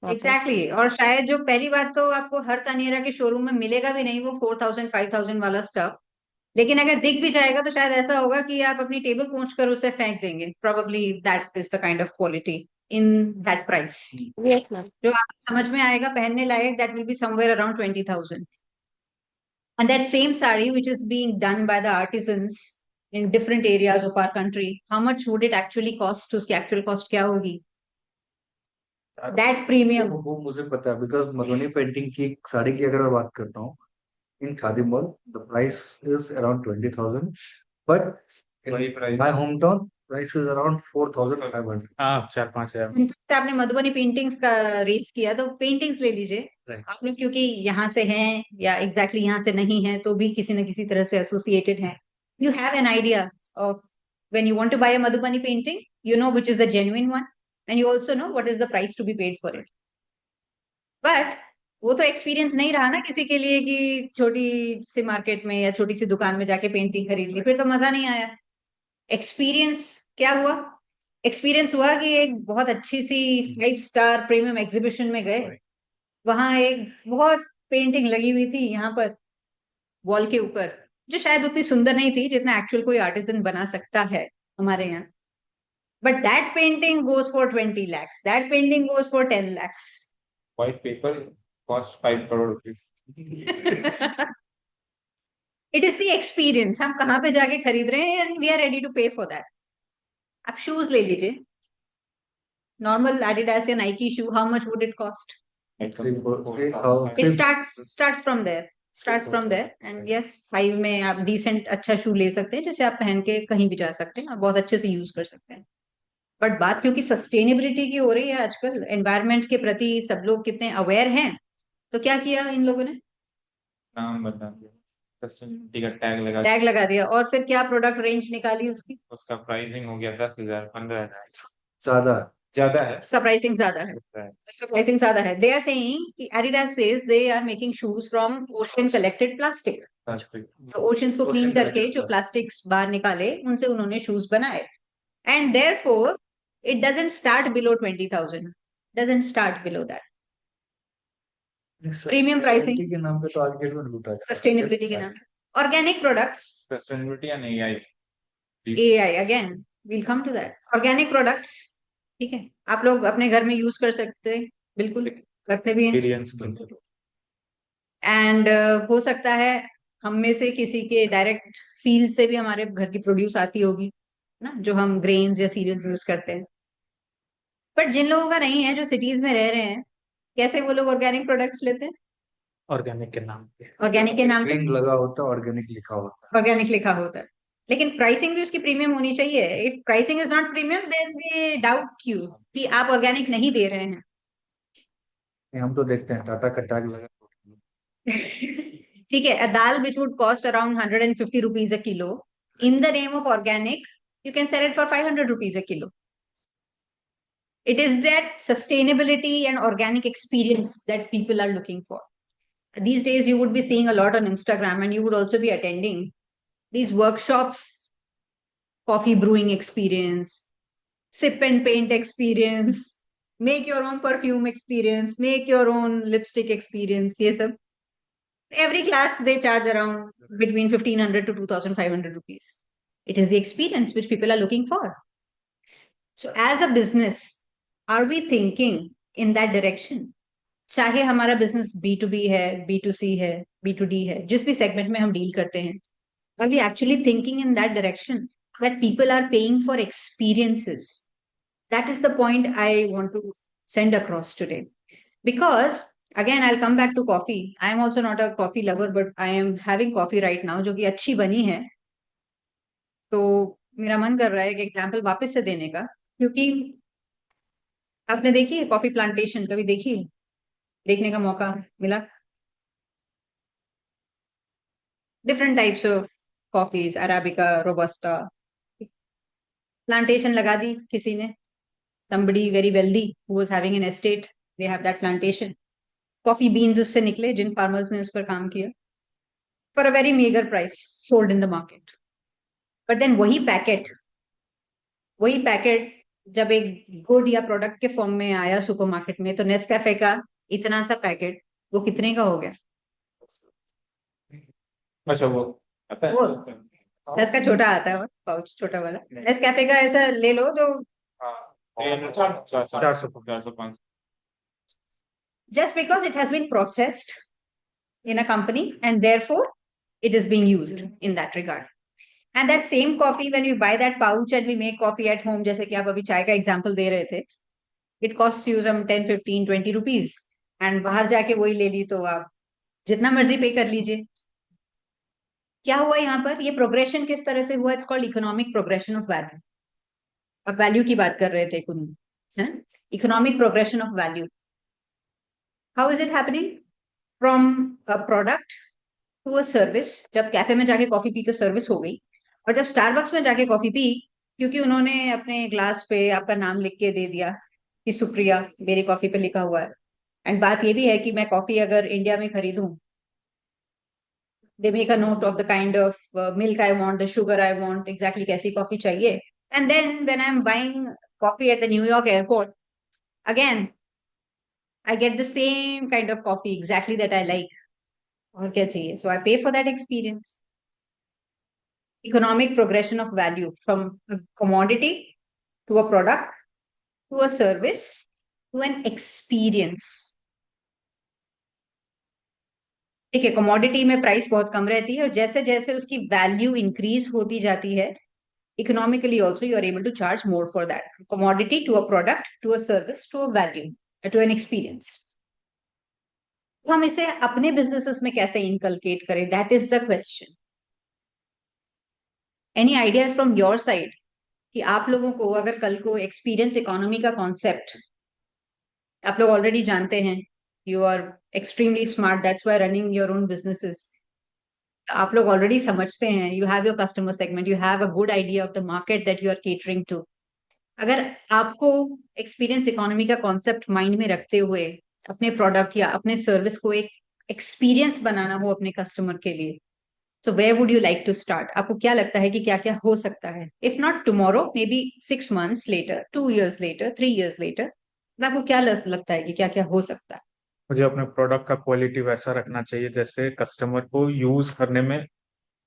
Exactly. और शायद जो पहली बात तो आपको हर तनेरा के शोरूम में मिलेगा भी नहीं वो 4,000 5,000 वाला स्टफ, लेकिन अगर दिख भी जाएगा तो शायद ऐसा होगा कि आप अपनी टेबल पहुंच कर उसे फेंक देंगे। Probably that is the kind of quality in that price.
Yes, ma'am.
जो आप समझ में आएगा पहनने लायक, that will be somewhere around 20,000. And that same sari which is being done by the artisans in different areas of our country, how much would it actually cost? उसकी actual cost क्या होगी? That premium.
वो मुझे पता है, because Madhubani painting की साड़ी की अगर मैं बात करता हूँ in Khadi mall, the price is around 20,000, but in my home town price is around 4,500।
हाँ, 4-5 हजार।
इनफैक्ट आपने मधुबनी पेंटिंग्स का रेस किया तो पेंटिंग्स ले लीजिए
Right.
आप लोग, क्योंकि यहाँ से हैं या एग्जैक्टली यहाँ से नहीं है तो भी किसी न किसी तरह से एसोसिएटेड हैं। You have an idea of when you want to buy a Madhubani painting, you know which is the genuine one and you also know what is the price to be paid for it. But वो तो experience नहीं रहा ना किसी के लिए कि छोटी सी मार्केट में या छोटी सी दुकान में जाके पेंटिंग खरीद ली, फिर तो मजा नहीं आया। एक्सपीरियंस क्या हुआ? एक्सपीरियंस हुआ कि एक बहुत अच्छी सी 5 स्टार प्रीमियम एग्जीबिशन में गए, वहां एक बहुत पेंटिंग लगी हुई थी यहाँ पर वॉल के ऊपर, जो शायद उतनी सुंदर नहीं थी जितना एक्चुअल कोई आर्टिसन बना सकता है हमारे यहाँ। But that painting goes for 20 lakhs, that painting goes for 10 lakhs.
White paper cost 5 crore rupees.
It is the experience, हम कहाँ पे जाके खरीद रहे हैं and we are ready to pay for that. आप शूज ले लीजिए, नॉर्मल एडिडास या Nike shoe, how much would it cost? It starts from there and yes, 5 में आप डिसेंट अच्छा शू ले सकते हैं जिसे आप पहन के कहीं भी जा सकते हैं और बहुत अच्छे से यूज कर सकते हैं। बट बात क्योंकि सस्टेनेबिलिटी की हो रही है आजकल, एनवायरनमेंट के प्रति सब लोग कितने अवेयर हैं, तो क्या किया इन लोगों ने?
नाम बता दिया, सस्टेनेबिलिटी का
टैग लगा दिया और फिर क्या प्रोडक्ट रेंज निकाली उसकी?
उसका प्राइसिंग हो गया 10,000 15,000।
ज्यादा है।
उसका प्राइसिंग ज्यादा है, उसका प्राइसिंग ज्यादा है। दे आर सेइंग कि Adidas says they are making shoes from ocean collected plastic, तो ओशंस को क्लीन करके जो प्लास्टिक्स बाहर निकाले उनसे उन्होंने शूज बनाए, and therefore it doesn't start below 20,000, doesn't start below that. Premium pricing
के नाम पे तो आज के डेट में लूटा जाता है।
सस्टेनेबिलिटी के नाम। ऑर्गेनिक प्रोडक्ट्स,
सस्टेनेबिलिटी या नहीं AI
AI again will come to that. Organic products, ठीक है, आप लोग अपने घर में यूज कर सकते हैं, बिल्कुल करते भी हैं।
एक्सपीरियंस
एंड हो सकता है हम में से किसी के डायरेक्ट फील्ड से भी हमारे घर की प्रोड्यूस आती होगी ना, जो हम ग्रेन्स या सीरियल्स यूज करते हैं। बट जिन लोगों का नहीं है, जो सिटीज में रह रहे हैं, कैसे वो लोग ऑर्गेनिक प्रोडक्ट्स लेते हैं?
ऑर्गेनिक के नाम पे।
ऑर्गेनिक के नाम पे
ग्रीन लगा होता है, ऑर्गेनिक लिखा होता है।
ऑर्गेनिक लिखा होता है, लेकिन प्राइसिंग भी उसकी प्रीमियम होनी चाहिए। If pricing is not premium then we doubt you कि आप ऑर्गेनिक नहीं दे रहे हैं।
हम तो देखते हैं टाटा का टैग लगा।
ठीक है, a dal which would cost around 150 rupees a kilo, in the name of organic, you can sell it for 500 rupees a kilo. It is that sustainability and organic experience that people are looking for. These days, you would be seeing a lot on Instagram, and you would also be attending these workshops, coffee brewing experience, sip and paint experience, make your own perfume experience, make your own lipstick experience. Yes, sir. Every class they charge around between 1,500 to 2,500 rupees. It is the experience which people are looking for. So as a business, are we thinking in that direction? चाहे हमारा business B2B है, B2C है, B2D है, जिस भी segment में हम deal करते हैं, are we actually thinking in that direction that people are paying for experiences? That is the point I want to send across today. Because again, I'll come back to coffee. I am also not a coffee lover, but I am having coffee right now, जो कि अच्छी बनी है। तो मेरा मन कर रहा है एक एग्जाम्पल वापस से देने का, क्योंकि आपने देखी है कॉफी प्लांटेशन, कभी देखी है? देखने का मौका मिला? Different types of coffees, arabica, robusta, plantation लगा दी किसी ने, somebody very wealthy who was having an estate, they have that plantation, coffee beans उससे निकले जिन फार्मर्स ने उस पर काम किया, for a very meager price sold in the market. But then वही पैकेट जब एक गुड या प्रोडक्ट के फॉर्म में आया सुपरमार्केट में, तो नेस्कैफे का इतना सा पैकेट वो कितने का हो गया?
अच्छा वो आता है?
वो इसका छोटा आता है पाउच, छोटा वाला नेस्कैफे का, ऐसा ले लो तो
हाँ, 400-500
just because it has been processed in a company and therefore it is being used in that regard. And that same coffee, when we buy that pouch and we make coffee at home, जैसे कि आप अभी चाय का example दे रहे थे, it costs you some 10, 15, 20 rupees, and बाहर जाके वही ले ली तो आप जितना मर्जी पे कर लीजिए। क्या हुआ यहाँ पर? ये प्रोग्रेशन किस तरह से हुआ? It's called economic progression of value. अब वैल्यू की बात कर रहे थे कुछ, है ना? Economic progression of value, how is it happening? From a product to a service. जब कैफे में जाके कॉफी पी तो सर्विस हो गई, और जब स्टारबक्स में जाके कॉफी पी, क्योंकि उन्होंने अपने ग्लास पे आपका नाम लिख के दे दिया कि शुक्रिया, मेरी कॉफी पे लिखा हुआ है। एंड बात ये भी है कि मैं कॉफी अगर इंडिया में खरीदूं, they make a note of the kind of milk I want, the sugar I want, exactly कैसी कॉफी चाहिए। And then when I'm buying coffee at the New York airport, again, I get the same kind of coffee exactly that I like. और क्या चाहिए? So I pay for that experience. Economic progression of value from a commodity to a product to a service to an experience. ठीक है, commodity में price बहुत कम रहती है, और जैसे जैसे उसकी वैल्यू इंक्रीज होती जाती है, economically also you are able to charge more for that commodity to a product to a service to a value to an experience. तो हम इसे अपने बिजनेसेस में कैसे इनकलकेट करें? That is the question. Any ideas from your side कि आप लोगों को अगर कल को एक्सपीरियंस इकोनॉमी का कॉन्सेप्ट आप लोग ऑलरेडी जानते हैं, you are extremely smart, that's why running your own businesses, आप लोग ऑलरेडी समझते हैं, you have your customer segment, you have a good idea of the market that you are catering to. अगर आपको एक्सपीरियंस इकोनॉमी का concept mind में रखते हुए अपने प्रोडक्ट या अपने सर्विस को एक एक्सपीरियंस बनाना हो अपने कस्टमर के लिए, so where would you like to start? आपको क्या लगता है कि क्या क्या हो सकता है? If not tomorrow, maybe 6 months later, 2 years later, 3 years later, आपको क्या लगता है कि क्या क्या हो सकता है?
मुझे अपने प्रोडक्ट का क्वालिटी वैसा रखना चाहिए जैसे कस्टमर को यूज करने में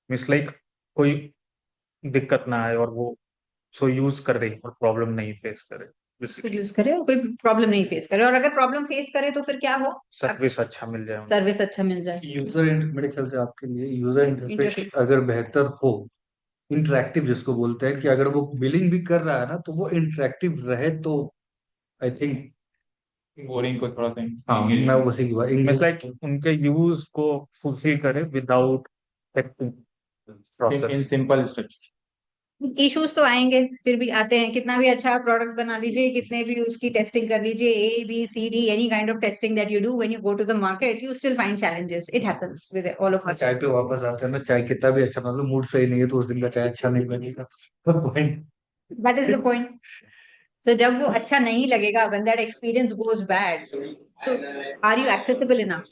मिस लाइक कोई दिक्कत ना आए, और वो सो यूज कर रही और प्रॉब्लम नहीं फेस करे,
उसको यूज करे और कोई प्रॉब्लम नहीं फेस करे, और अगर प्रॉब्लम फेस करे तो फिर क्या हो?
सर्विस अच्छा मिल जाए।
सर्विस अच्छा मिल जाए।
यूजर मेरे ख्याल से आपके लिए यूजर इंटरफेस अगर बेहतर हो, इंटरेक्टिव जिसको बोलते हैं, कि अगर वो बिलिंग भी कर रहा है ना तो वो इंटरेक्टिव रहे, तो आई थिंक
बोरिंग को थोड़ा सा
हाँ मैं उसी की बात
मिस लाइक उनके यूज को फुलफिल करे without
in
process.
Simple steps.
Issues तो आएंगे, फिर भी आते हैं, कितना भी अच्छा प्रोडक्ट बना लीजिए, कितने भी उसकी टेस्टिंग कर लीजिए, A B C D any kind of testing that you do, when you go to the market you still find challenges, it happens with all of us.
चाय पे वापस आते हैं ना, चाय कितना भी अच्छा बना लो, मूड सही नहीं है तो उस दिन का चाय अच्छा नहीं बनेगा। Point,
that is the point. So जब वो अच्छा नहीं लगेगा, when that experience goes bad, so are you accessible enough?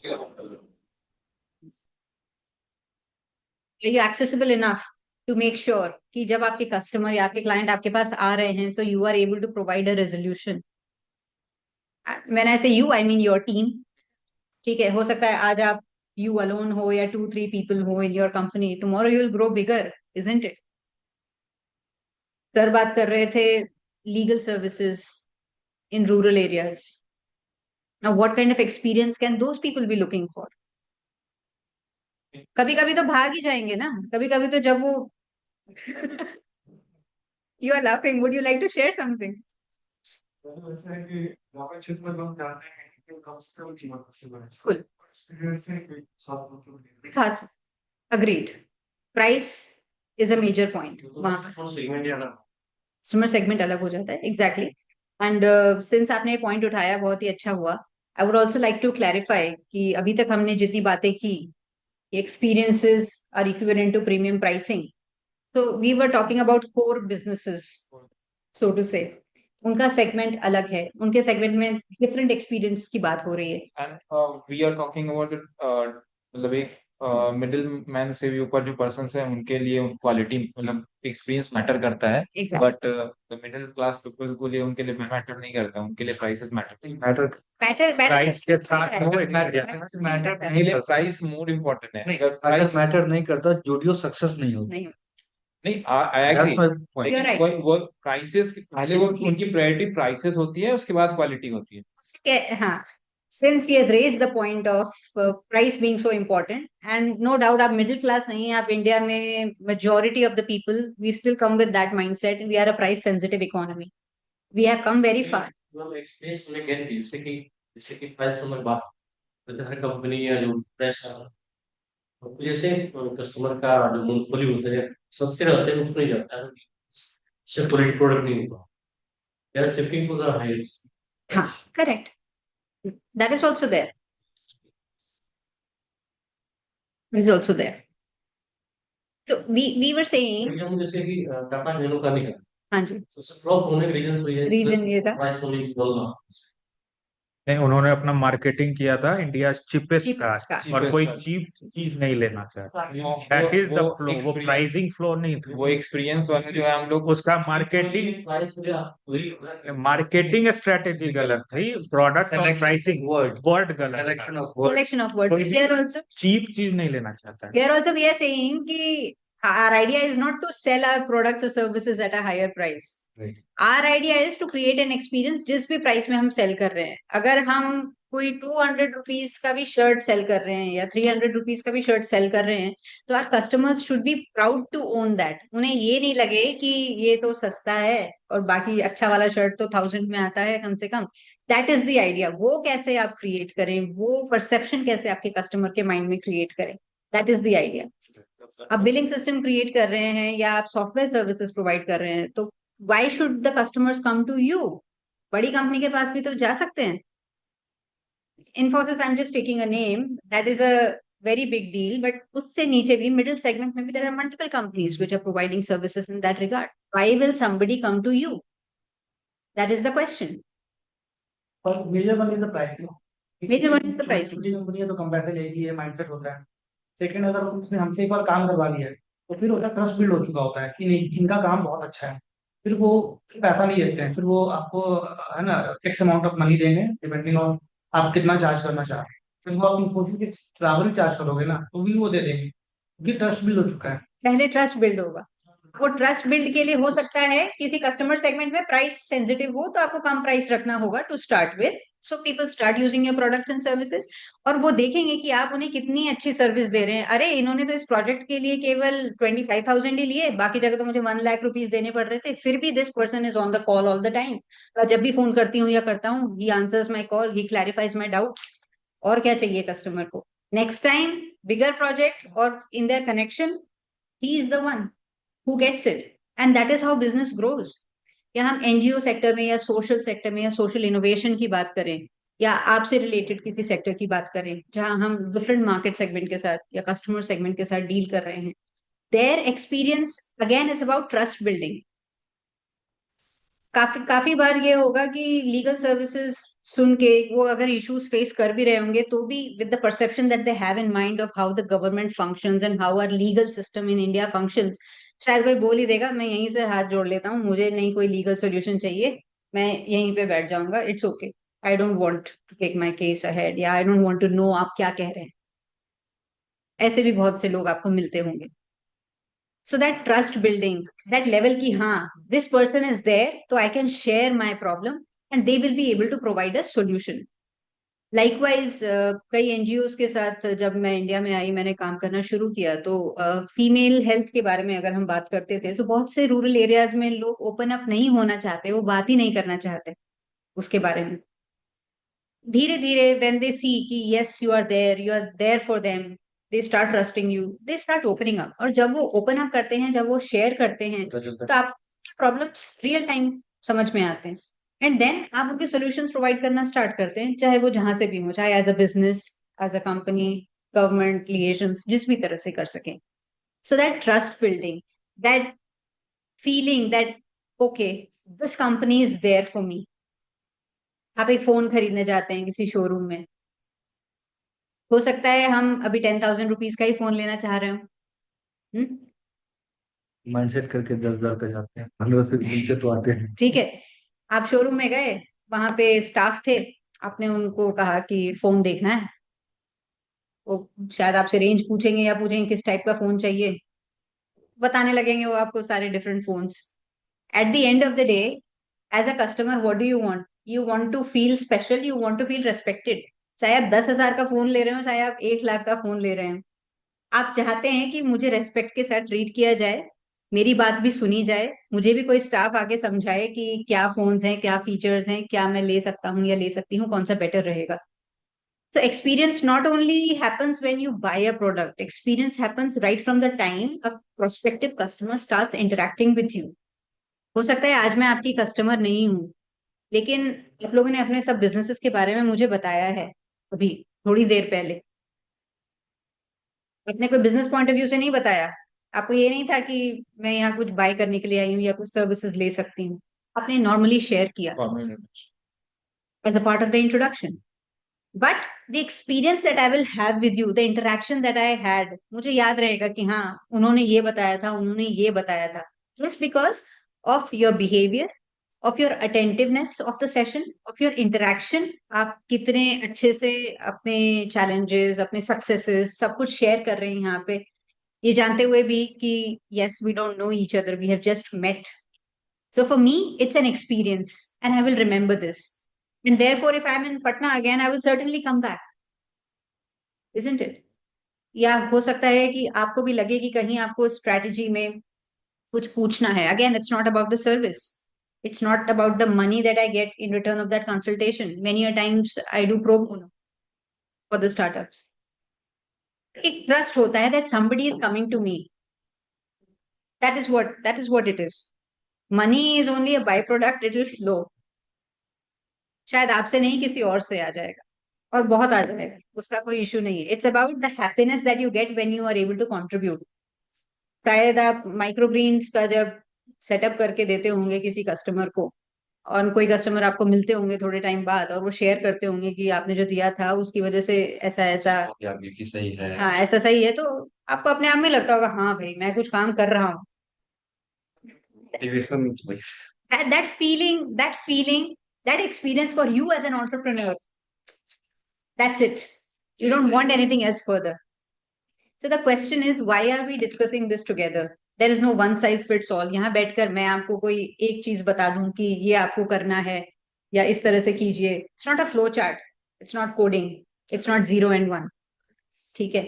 Are you accessible enough to make sure कि जब आपके कस्टमर या आपके क्लाइंट आपके पास आ रहे हैं, so you are able to provide a resolution? When I say you, I mean your team. ठीक है, हो सकता है आज आप यू अलोन हो या 2-3 पीपल हो in your company, tomorrow you will grow bigger, isn't it? Sir बात कर रहे थे legal services in rural areas. Now, what kind of experience can those people be looking for? कभी कभी तो भाग ही जाएंगे ना, कभी कभी तो जब वो you are laughing, would you like to share something?
वैसा है कि ग्रामीण क्षेत्र में लोग जानते हैं कि कम से कम कीमत से बने
Cool.
एक्सपीरियंस है कि स्वास्थ्य मतलब
खास, agreed. Price is a major point. वहाँ
सेगमेंट या ना
कस्टमर सेगमेंट अलग हो जाता है, एग्जैक्टली। एंड सिंस आपने पॉइंट उठाया बहुत ही अच्छा हुआ. I would also like to clarify कि अभी तक हमने जितनी बातें की, experiences are equivalent to premium pricing. So we were talking about core businesses, so to say. उनका सेगमेंट अलग है, उनके सेगमेंट में डिफरेंट एक्सपीरियंस की बात हो रही है.
And we are talking about मतलब एक मिडिल मैन से भी ऊपर जो पर्सन है उनके लिए क्वालिटी मतलब एक्सपीरियंस मैटर करता है.
Exactly.
But middle class people को लिए उनके लिए मैटर नहीं करता, उनके लिए प्राइसेस मैटर
मैटर
प्राइस के साथ वो
मैटर
उनके लिए प्राइस मोर इम्पोर्टेंट है. अगर
अगर
प्राइस
मैटर नहीं करता जूडियो सक्सेस नहीं होती.
नहीं,
नहीं, I agree,
That's my point.
You're right.
वो प्राइसेस पहले वो उनकी प्रायोरिटी प्राइसेस होती है, उसके बाद क्वालिटी होती है.
हाँ, since he has raised the point of price being so important, and no doubt आप मिडिल क्लास नहीं है, आप इंडिया में majority of the people we still come with that mindset. We are a price sensitive economy. We have come very far.
Experience मैंने gain की जैसे कि price समझ बात, जैसे हर कंपनी या जो प्रेस जैसे कस्टमर का जो मूंगफली होता है सस्ते रहते हैं, उसको नहीं जाता है, इससे क्वालिटी प्रोडक्ट नहीं होगा. यार शिफ्टिंग टू द हाइस्ट.
हाँ, correct. That is also there. It is also there. So we were saying,
जैसे कि टाटा नैनो का नहीं है,
हाँ जी,
तो फ्लॉप होने का रीजन वही है.
रीजन ये था,
प्राइस होने की बोलना.
नहीं, उन्होंने अपना मार्केटिंग किया था इंडिया चीपेस्ट
Cheapest
का,
car.
और कोई चीप चीज नहीं लेना चाहता. दैट इज द फ्लो, वो प्राइसिंग फ्लो नहीं था,
वो एक्सपीरियंस वाला जो है हम लोग
उसका मार्केटिंग
प्राइस वही
मार्केटिंग स्ट्रेटेजी गलत थी, प्रोडक्ट और प्राइसिंग वर्ड गलत था.
Selection of words.
Selection of words.
कोई भी
Here also,
चीप चीज नहीं लेना चाहता है.
here also we are saying कि our idea is not to sell our products or services at a higher price.
Right.
Our idea is to create an experience जिस भी प्राइस में हम सेल कर रहे हैं. अगर हम कोई 200 रुपीज का भी शर्ट सेल कर रहे हैं या 300 रुपीज का भी शर्ट सेल कर रहे हैं, तो our customers should be proud to own that. उन्हें ये नहीं लगे कि ये तो सस्ता है और बाकी अच्छा वाला शर्ट तो 1000 में आता है कम से कम. That is the idea. वो कैसे आप क्रिएट करें, वो परसेप्शन कैसे आपके कस्टमर के माइंड में क्रिएट करें, दैट इज द आइडिया. आप बिलिंग सिस्टम क्रिएट कर रहे हैं या आप सॉफ्टवेयर सर्विसेज प्रोवाइड कर रहे हैं, तो why should the customers come to you? बड़ी कंपनी के पास भी तो जा सकते हैं. Infosys, I'm just taking a name, that is a very big deal, but उससे नीचे भी middle segment में भी there are multiple companies which are providing services in that regard. Why will somebody come to you? That is the question.
और major one is the pricing.
Major one is the pricing.
छोटी company है तो कम पैसे लेगी, ये mindset होता है. Second, अगर उसने हमसे एक बार काम करवा लिया है तो फिर उसका ट्रस्ट बिल्ड हो चुका होता है कि नहीं, इनका काम बहुत अच्छा है. फिर वो फिर पैसा नहीं देते हैं, फिर वो आपको है ना फिक्स अमाउंट ऑफ मनी देंगे डिपेंडिंग ऑन आप कितना चार्ज करना चाह रहे हैं. फिर वो आप इन्फोसिस के बराबर ही चार्ज करोगे ना, तो भी वो दे देंगे क्योंकि ट्रस्ट बिल्ड हो चुका है.
पहले ट्रस्ट बिल्ड होगा. वो ट्रस्ट बिल्ड के लिए हो सकता है किसी कस्टमर सेगमेंट में प्राइस सेंसिटिव हो तो आपको कम प्राइस रखना होगा to start with, so people start using your products and services. और वो देखेंगे कि आप उन्हें कितनी अच्छी सर्विस दे रहे हैं. अरे इन्होंने तो इस प्रोजेक्ट के लिए केवल 25,000 ही लिए, बाकी जगह तो मुझे 1 लाख रुपीज देने पड़ रहे थे, फिर भी this person is on the call all the time. जब भी फोन करती हूँ या करता हूँ, he answers my call, he clarifies my doubts. और क्या चाहिए कस्टमर को? नेक्स्ट टाइम बिगर प्रोजेक्ट और in their connection, he is the one who gets it, and that is how business grows. या हम एनजीओ सेक्टर में या सोशल सेक्टर में या सोशल इनोवेशन की बात करें या आपसे रिलेटेड किसी सेक्टर की बात करें जहां हम डिफरेंट मार्केट सेगमेंट के साथ या कस्टमर सेगमेंट के साथ डील कर रहे हैं, their experience again is about trust building. काफी बार ये होगा कि लीगल सर्विसेज सुन के वो अगर इश्यूज फेस कर भी रहे होंगे तो भी with the perception that they have in mind of how the government functions and how our legal system in India functions, शायद कोई बोल ही देगा मैं यहीं से हाथ जोड़ लेता हूँ, मुझे नहीं कोई लीगल सोल्यूशन चाहिए, मैं यहीं पे बैठ जाऊंगा, it's okay, I don't want to take my case ahead, या I don't want to know आप क्या कह रहे हैं. ऐसे भी बहुत से लोग आपको मिलते होंगे. So that trust building, that level ki haan, this person is there, so I can share my problem and they will be able to provide a solution. Likewise, कई एनजीओज के साथ जब मैं इंडिया में आई, मैंने काम करना शुरू किया, तो फीमेल हेल्थ के बारे में अगर हम बात करते थे तो बहुत से रूरल एरियाज में लोग ओपन अप नहीं होना चाहते, वो बात ही नहीं करना चाहते उसके बारे में. धीरे धीरे when they see कि yes you are there for them, they start trusting you, they start opening up. और जब वो open up करते हैं, जब वो share करते हैं, तो आपके problems real time समझ में आते हैं. एंड देन आप उनके सॉल्यूशंस प्रोवाइड करना स्टार्ट करते हैं, चाहे वो जहां से भी हो, चाहे as a business, as a company, government liaisons, जिस भी तरह से कर सकें. So that trust building, that feeling that, okay, this company is there for me. आप एक फोन खरीदने जाते हैं किसी शोरूम में, हो सकता है हम अभी 10,000 रुपीज का ही फोन लेना चाह रहे हो.
माइंडसेट करके 10,000 तक जाते हैं, 15 से नीचे तो आते हैं.
ठीक है, आप शोरूम में गए, वहां पे स्टाफ थे, आपने उनको कहा कि फोन देखना है, वो शायद आपसे रेंज पूछेंगे या पूछेंगे किस टाइप का फोन चाहिए, बताने लगेंगे वो आपको सारे different phones. At the end of the day, as a customer, what do you want? You want to feel special, you want to feel respected. चाहे आप 10,000 का फोन ले रहे हो, चाहे आप 1 लाख का फोन ले रहे हैं, आप चाहते हैं कि मुझे रेस्पेक्ट के साथ ट्रीट किया जाए, मेरी बात भी सुनी जाए, मुझे भी कोई स्टाफ आके समझाए कि क्या फोन्स हैं, क्या फीचर्स हैं, क्या मैं ले सकता हूँ या ले सकती हूँ, कौन सा बेटर रहेगा. So experience not only happens when you buy a product, experience happens right from the time a prospective customer starts interacting with you. हो सकता है आज मैं आपकी कस्टमर नहीं हूँ, लेकिन आप लोगों ने अपने सब बिजनेसेस के बारे में मुझे बताया है अभी थोड़ी देर पहले. आपने कोई बिजनेस पॉइंट ऑफ व्यू से नहीं बताया, आपको ये नहीं था कि मैं यहाँ कुछ बाय करने के लिए आई हूँ या कुछ सर्विसेज ले सकती हूँ, आपने नॉर्मली शेयर किया as a part of the introduction. But the experience that I will have with you, the interaction that I had, मुझे याद रहेगा कि हाँ उन्होंने ये बताया था, उन्होंने ये बताया था, just because of your behavior, of your attentiveness of the session, of your interaction. आप कितने अच्छे से अपने challenges, अपने successes सब कुछ share कर रहे हैं यहाँ पे, ये जानते हुए भी कि yes, we don't know each other, we have just met. So for me, it's an experience and I will remember this. And therefore, if I'm in Patna again, I will certainly come back. Isn't it? या हो सकता है कि आपको भी लगे कि कहीं आपको strategy में कुछ पूछना है. Again, it's not about the service. It's not about the money that I get in return of that consultation. Many a times I do pro bono for the startups. एक trust होता है that somebody is coming to me. That is what it is. Money is only a byproduct. It will flow. शायद आपसे नहीं किसी और से आ जाएगा और बहुत आ जाएगा, उसका कोई इशू नहीं है. It's about the happiness that you get when you are able to contribute. शायद आप माइक्रोग्रीन्स का जब सेटअप करके देते होंगे किसी कस्टमर को, और कोई कस्टमर आपको मिलते होंगे थोड़े टाइम बाद और वो शेयर करते होंगे कि आपने जो दिया था उसकी वजह से ऐसा ऐसा,
आपकी सही है.
हाँ ऐसा सही है, तो आपको अपने आप में लगता होगा हाँ भाई मैं कुछ काम कर रहा हूँ.
Motivation.
that feeling, that experience for you as an entrepreneur, that's it. You don't want anything else further. So the question is, why are we discussing this together? There is no one size fits all. यहाँ बैठकर मैं आपको कोई एक चीज बता दूं कि ये आपको करना है या इस तरह से कीजिए. It's not a flow chart. It's not coding. It's not 0 and 1. ठीक है,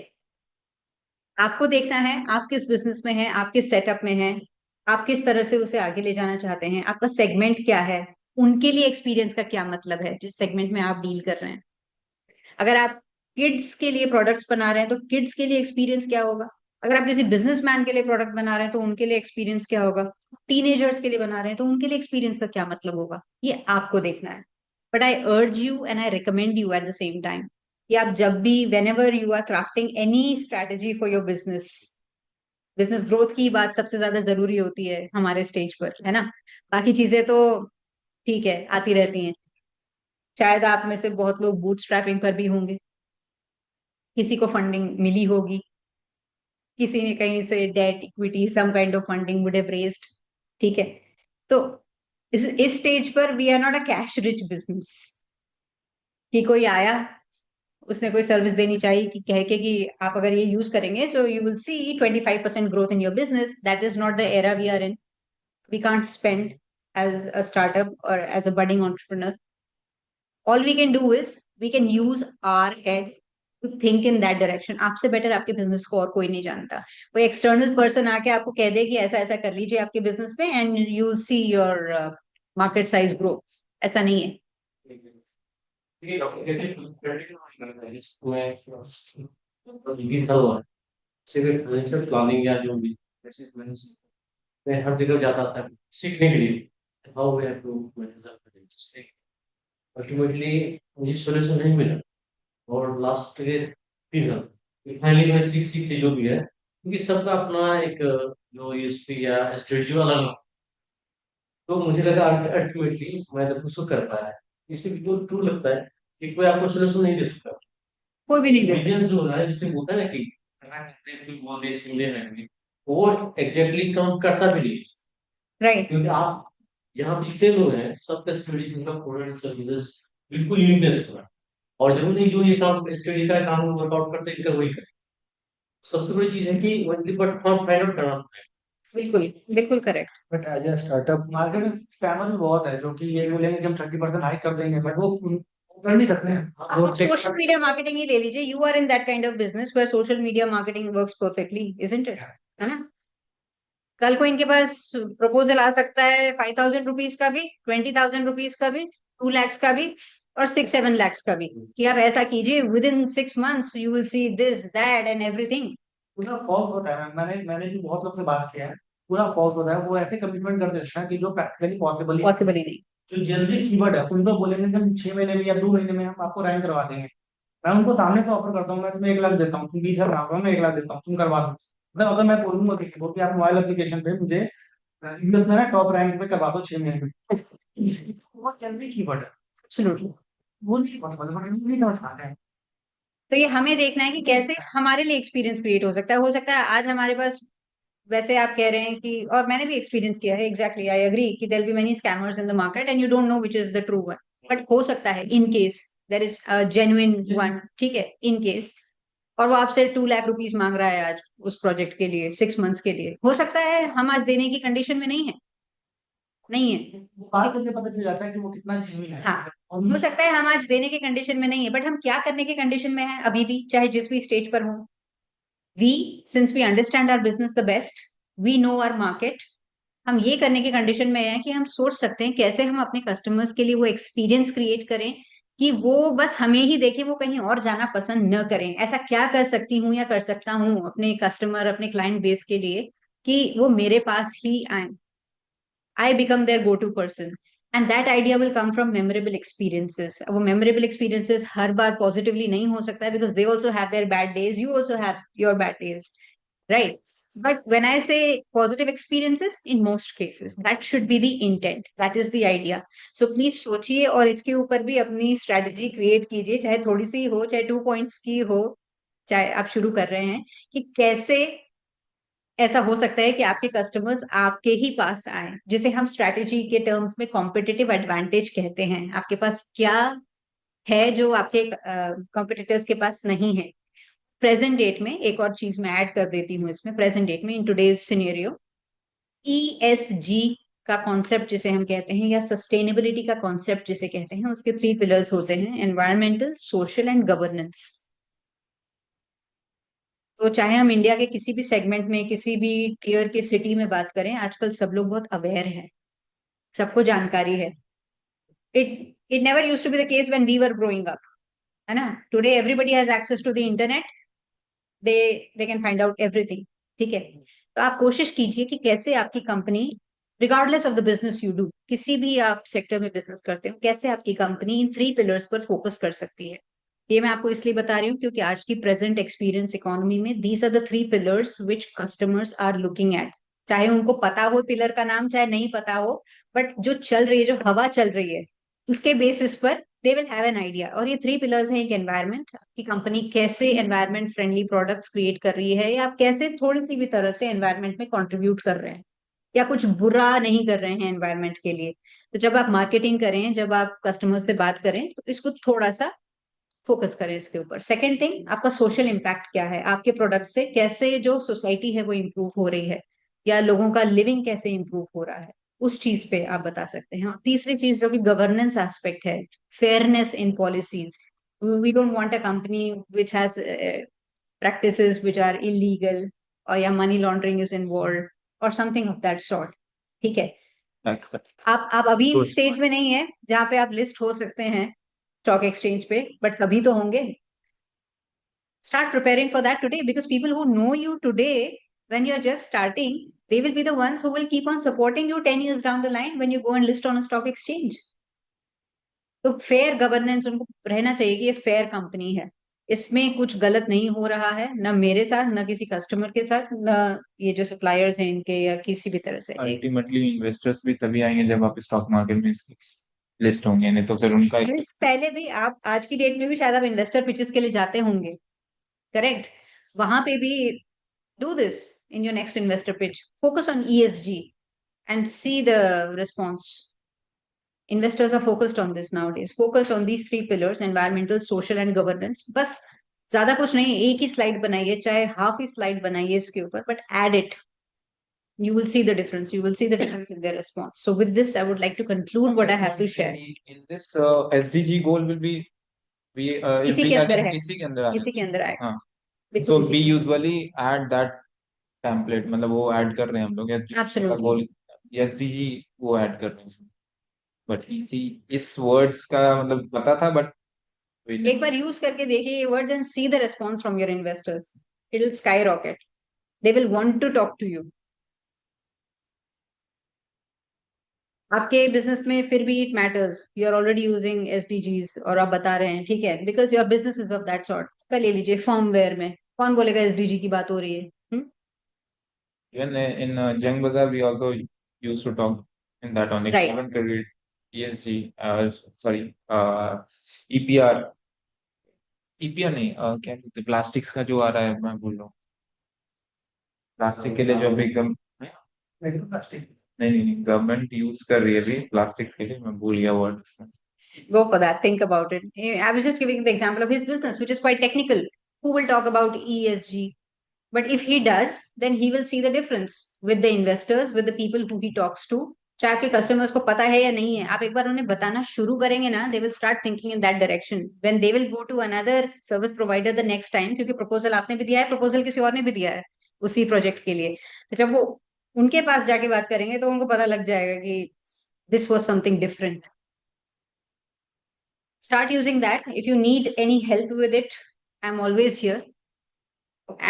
आपको देखना है आप किस बिजनेस में हैं, आप किस सेटअप में हैं, आप किस तरह से उसे आगे ले जाना चाहते हैं, आपका सेगमेंट क्या है, उनके लिए एक्सपीरियंस का क्या मतलब है जिस सेगमेंट में आप डील कर रहे हैं. अगर आप किड्स के लिए प्रोडक्ट्स बना रहे हैं तो किड्स के लिए एक्सपीरियंस क्या होगा, अगर आप किसी बिजनेसमैन के लिए प्रोडक्ट बना रहे हैं तो उनके लिए एक्सपीरियंस क्या होगा, टीनेजर्स के लिए बना रहे हैं तो उनके लिए एक्सपीरियंस का क्या मतलब होगा, ये आपको देखना है. But I urge you and I recommend you at the same time कि आप जब भी whenever you are crafting any strategy for your business, business growth की बात सबसे ज्यादा जरूरी होती है हमारे स्टेज पर, है ना. बाकी चीजें तो ठीक है आती रहती हैं. शायद आप में से बहुत लोग बूटस्ट्रैपिंग पर भी होंगे, किसी को फंडिंग मिली होगी, किसी ने कहीं से debt equity some kind of funding would have raised. ठीक है, तो इस स्टेज पर we are not a cash rich business कि कोई आया उसने कोई सर्विस देनी चाहिए कि कह के कि आप अगर ये यूज करेंगे so you will see 25% growth in your business. That is not the era we are in. We can't spend as a startup और as a budding entrepreneur. All we can do is we can use our head to think in that direction. आपसे better आपके business को और कोई नहीं जानता. कोई external person आके आपको कह दे कि ऐसा ऐसा कर लीजिए आपके बिजनेस में and you will see your market size grow, ऐसा नहीं है.
फाइनेंशियल प्लानिंग या जो भी मैं हर जगह जाता था सीखने के लिए how we have to manage ultimately मुझे सोल्यूशन नहीं मिला और लास्ट के 3 साल फाइनली मैं सीख के जो भी है, क्योंकि सबका अपना एक जो यूएसपी या स्ट्रेटजी वाला, तो मुझे लगा अल्टीमेटली मैं तो उसको कर पाया, इसलिए बिल्कुल ट्रू लगता है कि कोई आपको सोल्यूशन नहीं दे सकता।
कोई भी नहीं दे
बिजनेस जो होता है, जिससे होता है ना कि कोई बोल दे सुन ले नहीं, वो एग्जैक्टली काम करता भी नहीं,
राइट।
क्योंकि आप यहाँ पे जितने लोग हैं सबका स्टडी, जिनका प्रोडक्ट सर्विसेज बिल्कुल यूनिकनेस होगा, और जरूर नहीं जो ये काम स्टडी का काम वर्कआउट करते हैं इनका वही करे। सबसे बड़ी चीज है कि वही बट फाइंड आउट करना होता है।
बिल्कुल बिल्कुल correct.
But as a startup market में स्पैमर भी बहुत है, जो कि ये बोलेंगे कि हम 30% हाइक कर देंगे, बट वो कर नहीं सकते हैं। वो
सोशल मीडिया मार्केटिंग ही ले लीजिए, you are in that kind of business where social media marketing works perfectly, isn't it? है ना? कल को इनके पास प्रपोजल आ सकता है 5,000 रुपीज का भी, 20,000 रुपीज का भी, 2 lakhs का भी, और 6-7 lakhs का भी, कि आप ऐसा कीजिए with in 6 months you will see this that and everything.
पूरा फॉल्स होता है। मैंने भी बहुत लोग से बात किया है, पूरा फॉल्स होता है। वो ऐसे कमिटमेंट कर देते हैं कि जो प्रैक्टिकली
पॉसिबल ही नहीं।
जो जनरिक कीवर्ड है उन पर बोलेंगे कि हम 6 महीने में या 2 महीने में हम आपको रैंक करवा देंगे। मैं उनको सामने से ऑफर करता हूँ, मैं तुम्हें 1 लाख देता हूँ, तुम 20,000 बनाओ, मैं 1 लाख देता हूँ, तुम करवा दो। मतलब अगर मैं बोलूंगा किसी को कि आप मोबाइल एप्लीकेशन पे मुझे यूएस में ना टॉप रैंक पे करवा दो 6 महीने में, बहुत जनरिक कीवर्ड है,
एब्सोल्युटली
वो नहीं पॉसिबल, नहीं समझ पाते हैं।
तो ये हमें देखना है कि कैसे हमारे लिए एक्सपीरियंस क्रिएट हो सकता है। हो सकता है आज हमारे पास, वैसे आप कह रहे हैं कि, और मैंने भी एक्सपीरियंस किया है, एग्जैक्टली आई एग्री कि there be many scammers in the market and you don't know which is the true one, but हो सकता है in case there is a genuine one, ठीक है, इन केस, और वो आपसे 2 लाख रुपीज मांग रहा है आज उस प्रोजेक्ट के लिए 6 months के लिए, हो सकता है हम आज देने की कंडीशन में नहीं है, नहीं है,
बात करके पता चल जाता है कि वो कितना जेन्युइन है।
हाँ, हो सकता है हम आज देने के कंडीशन में नहीं है, बट हम क्या करने के कंडीशन में है अभी भी, चाहे जिस भी स्टेज पर हो। We, since we understand our business the best, we know our market, हम ये करने की कंडीशन में हैं कि हम सोच सकते हैं कैसे हम अपने कस्टमर्स के लिए वो एक्सपीरियंस क्रिएट करें कि वो बस हमें ही देखें, वो कहीं और जाना पसंद न करें। ऐसा क्या कर सकती हूँ या कर सकता हूँ अपने कस्टमर, अपने क्लाइंट बेस के लिए कि वो मेरे पास ही आए, I become their go-to person. And that idea will come from memorable experiences. वो memorable experiences हर बार positively नहीं हो सकता है, because they also have their bad days. You also have your bad days, right? But when I say positive experiences, in most cases, that should be the intent. That is the idea. So please सोचिए और इसके ऊपर भी अपनी strategy create कीजिए, चाहे थोड़ी सी हो, चाहे 2 points की हो, चाहे आप शुरू कर रहे हैं, कि कैसे ऐसा हो सकता है कि आपके कस्टमर्स आपके ही पास आए, जिसे हम स्ट्रैटेजी के टर्म्स में कॉम्पिटिटिव एडवांटेज कहते हैं। आपके पास क्या है जो आपके कॉम्पिटिटर्स के पास नहीं है। प्रेजेंट डेट में एक और चीज मैं ऐड कर देती हूँ इसमें, प्रेजेंट डेट में इन टुडेज सिनेरियो, ESG का कॉन्सेप्ट जिसे हम कहते हैं, या सस्टेनेबिलिटी का कॉन्सेप्ट जिसे कहते हैं, उसके 3 पिलर्स होते हैं, एनवायरमेंटल, सोशल एंड गवर्नेंस। तो चाहे हम इंडिया के किसी भी सेगमेंट में, किसी भी टीयर के सिटी में बात करें, आजकल सब लोग बहुत अवेयर हैं, सबको जानकारी है। It never used to be the case when we were growing up, है ना? Today everybody has access to the internet, they can find out everything, ठीक है? तो आप कोशिश कीजिए कि कैसे आपकी company, regardless of the business you do, किसी भी आप सेक्टर में बिजनेस करते हो, कैसे आपकी कंपनी इन 3 पिलर्स पर फोकस कर सकती है। ये मैं आपको इसलिए बता रही हूँ क्योंकि आज की प्रेजेंट एक्सपीरियंस इकोनॉमी में these are the 3 pillars which customers are looking at. चाहे उनको पता हो पिलर का नाम, चाहे नहीं पता हो, बट जो चल रही है, जो हवा चल रही है, उसके बेसिस पर they will have an idea. और ये 3 पिलर्स हैं। एक एनवायरमेंट, आपकी कंपनी कैसे एनवायरमेंट फ्रेंडली प्रोडक्ट्स क्रिएट कर रही है, या आप कैसे थोड़ी सी भी तरह से एनवायरमेंट में कॉन्ट्रीब्यूट कर रहे हैं, या कुछ बुरा नहीं कर रहे हैं एनवायरमेंट के लिए। तो जब आप मार्केटिंग करें, जब आप कस्टमर से बात करें, तो इसको थोड़ा सा फोकस करें इसके ऊपर। सेकेंड थिंग, आपका सोशल इम्पैक्ट क्या है, आपके प्रोडक्ट से कैसे जो सोसाइटी है वो इम्प्रूव हो रही है, या लोगों का लिविंग कैसे इम्प्रूव हो रहा है, उस चीज पे आप बता सकते हैं। और तीसरी चीज जो कि गवर्नेंस एस्पेक्ट है, fairness in policies. We don't want a company which has practices which are illegal, और या मनी लॉन्ड्रिंग इज इन्वॉल्व और समथिंग ऑफ दैट सॉर्ट, ठीक है? आप अभी स्टेज में नहीं है जहां पे आप लिस्ट हो सकते हैं स्टॉक एक्सचेंज पे, बट कभी तो होंगे। Start preparing for that today, because people who know you today, when you're just starting, they will be the ones who will keep on supporting you 10 years down the line when you go and list on a stock exchange. तो fair governance उनको रहना चाहिए कि ये fair company है, इसमें कुछ गलत नहीं हो रहा है, ना मेरे साथ, ना किसी कस्टमर के साथ, ना ये जो सप्लायर्स हैं इनके, या किसी भी तरह से।
अल्टीमेटली इन्वेस्टर्स भी तभी आएंगे जब आप स्टॉक मार्केट में लिस्ट होंगे, नहीं तो फिर उनका
पहले भी आप आज की डेट में भी शायद आप इन्वेस्टर पिचेस के लिए जाते होंगे, करेक्ट? वहां पे भी do this in your next investor pitch. Focus on ESG and see the response. Investors are focused on this nowadays. Focus on these three pillars: environmental, social and governance. बस ज्यादा कुछ नहीं, एक ही स्लाइड बनाइए, चाहे हाफ ही slide बनाइए इसके ऊपर, but add it. You will see the difference. You will see the difference in their response. So with this, I would like to conclude what I have to share.
In this SDG goal will be
इसी के अंदर है,
इसी के अंदर
इसी के अंदर आएगा।
हाँ,
बिल्कुल
so
इसी
we
के अंदर।
usually add that template, मतलब वो ऐड कर रहे हैं हम लोग,
Absolutely.
गोल एसडीजी वो ऐड कर रहे हैं, बट इस वर्ड्स का मतलब पता था, बट
एक बार यूज करके देखिए ये words and see the response from your investors. It will sky rocket. They will want to talk to you. आपके बिजनेस में फिर भी it matters, you are already using SDGs और आप बता रहे हैं, ठीक है, because your business is of that sort. कर ले लीजिए फर्मवेयर में, कौन बोलेगा एसडीजी की बात हो रही है?
even in Jung Bazaar we also used to talk in that only,
Right.
carbon credit, ESG, sorry, EPR, EPR नहीं, क्या कहते हैं, प्लास्टिक्स का जो आ रहा है, मैं बोल रहा हूँ प्लास्टिक के लिए जो अभी
प्लास्टिक
नहीं नहीं नहीं, गवर्नमेंट यूज कर रही है अभी प्लास्टिक्स के लिए, मैं भूल गया वर्ड उसका.
Go for that. Think about it. I was just giving the example of his business, which is quite technical. Who will talk about ESG? But if he does, then he will see the difference with the investors, with the people who he talks to. चाहे आपके customers को पता है या नहीं है, आप एक बार उन्हें बताना शुरू करेंगे ना, they will start thinking in that direction. When they will go to another service provider the next time, क्योंकि प्रपोजल आपने भी दिया है, प्रपोजल किसी और ने भी दिया है उसी प्रोजेक्ट के लिए, तो जब वो उनके पास जाके बात करेंगे तो उनको पता लग जाएगा कि this was something different. Start using that. If you need any help with it, I'm always here.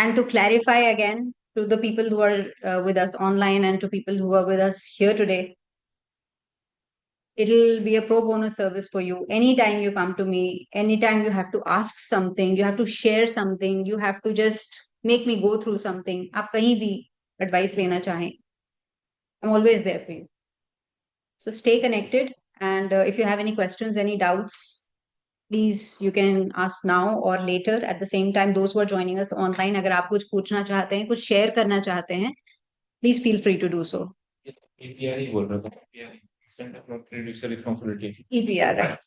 And to clarify again to the people who are with us online and to people who are with us here today, it'll be a pro bono service for you. Anytime you come to me, anytime you have to ask something, you have to share something, you have to just make me go through something. आप कहीं भी advice लेना चाहें, I'm always there for you. So stay connected. And if you have any questions, any doubts, please you can ask now or later. At the same time, those who are joining us online, अगर आप कुछ पूछना चाहते हैं, कुछ share करना चाहते हैं, please feel free to do so.
EPR ही बोल रहा था, EPR, Extent of Producer Responsibility.
EPR, right?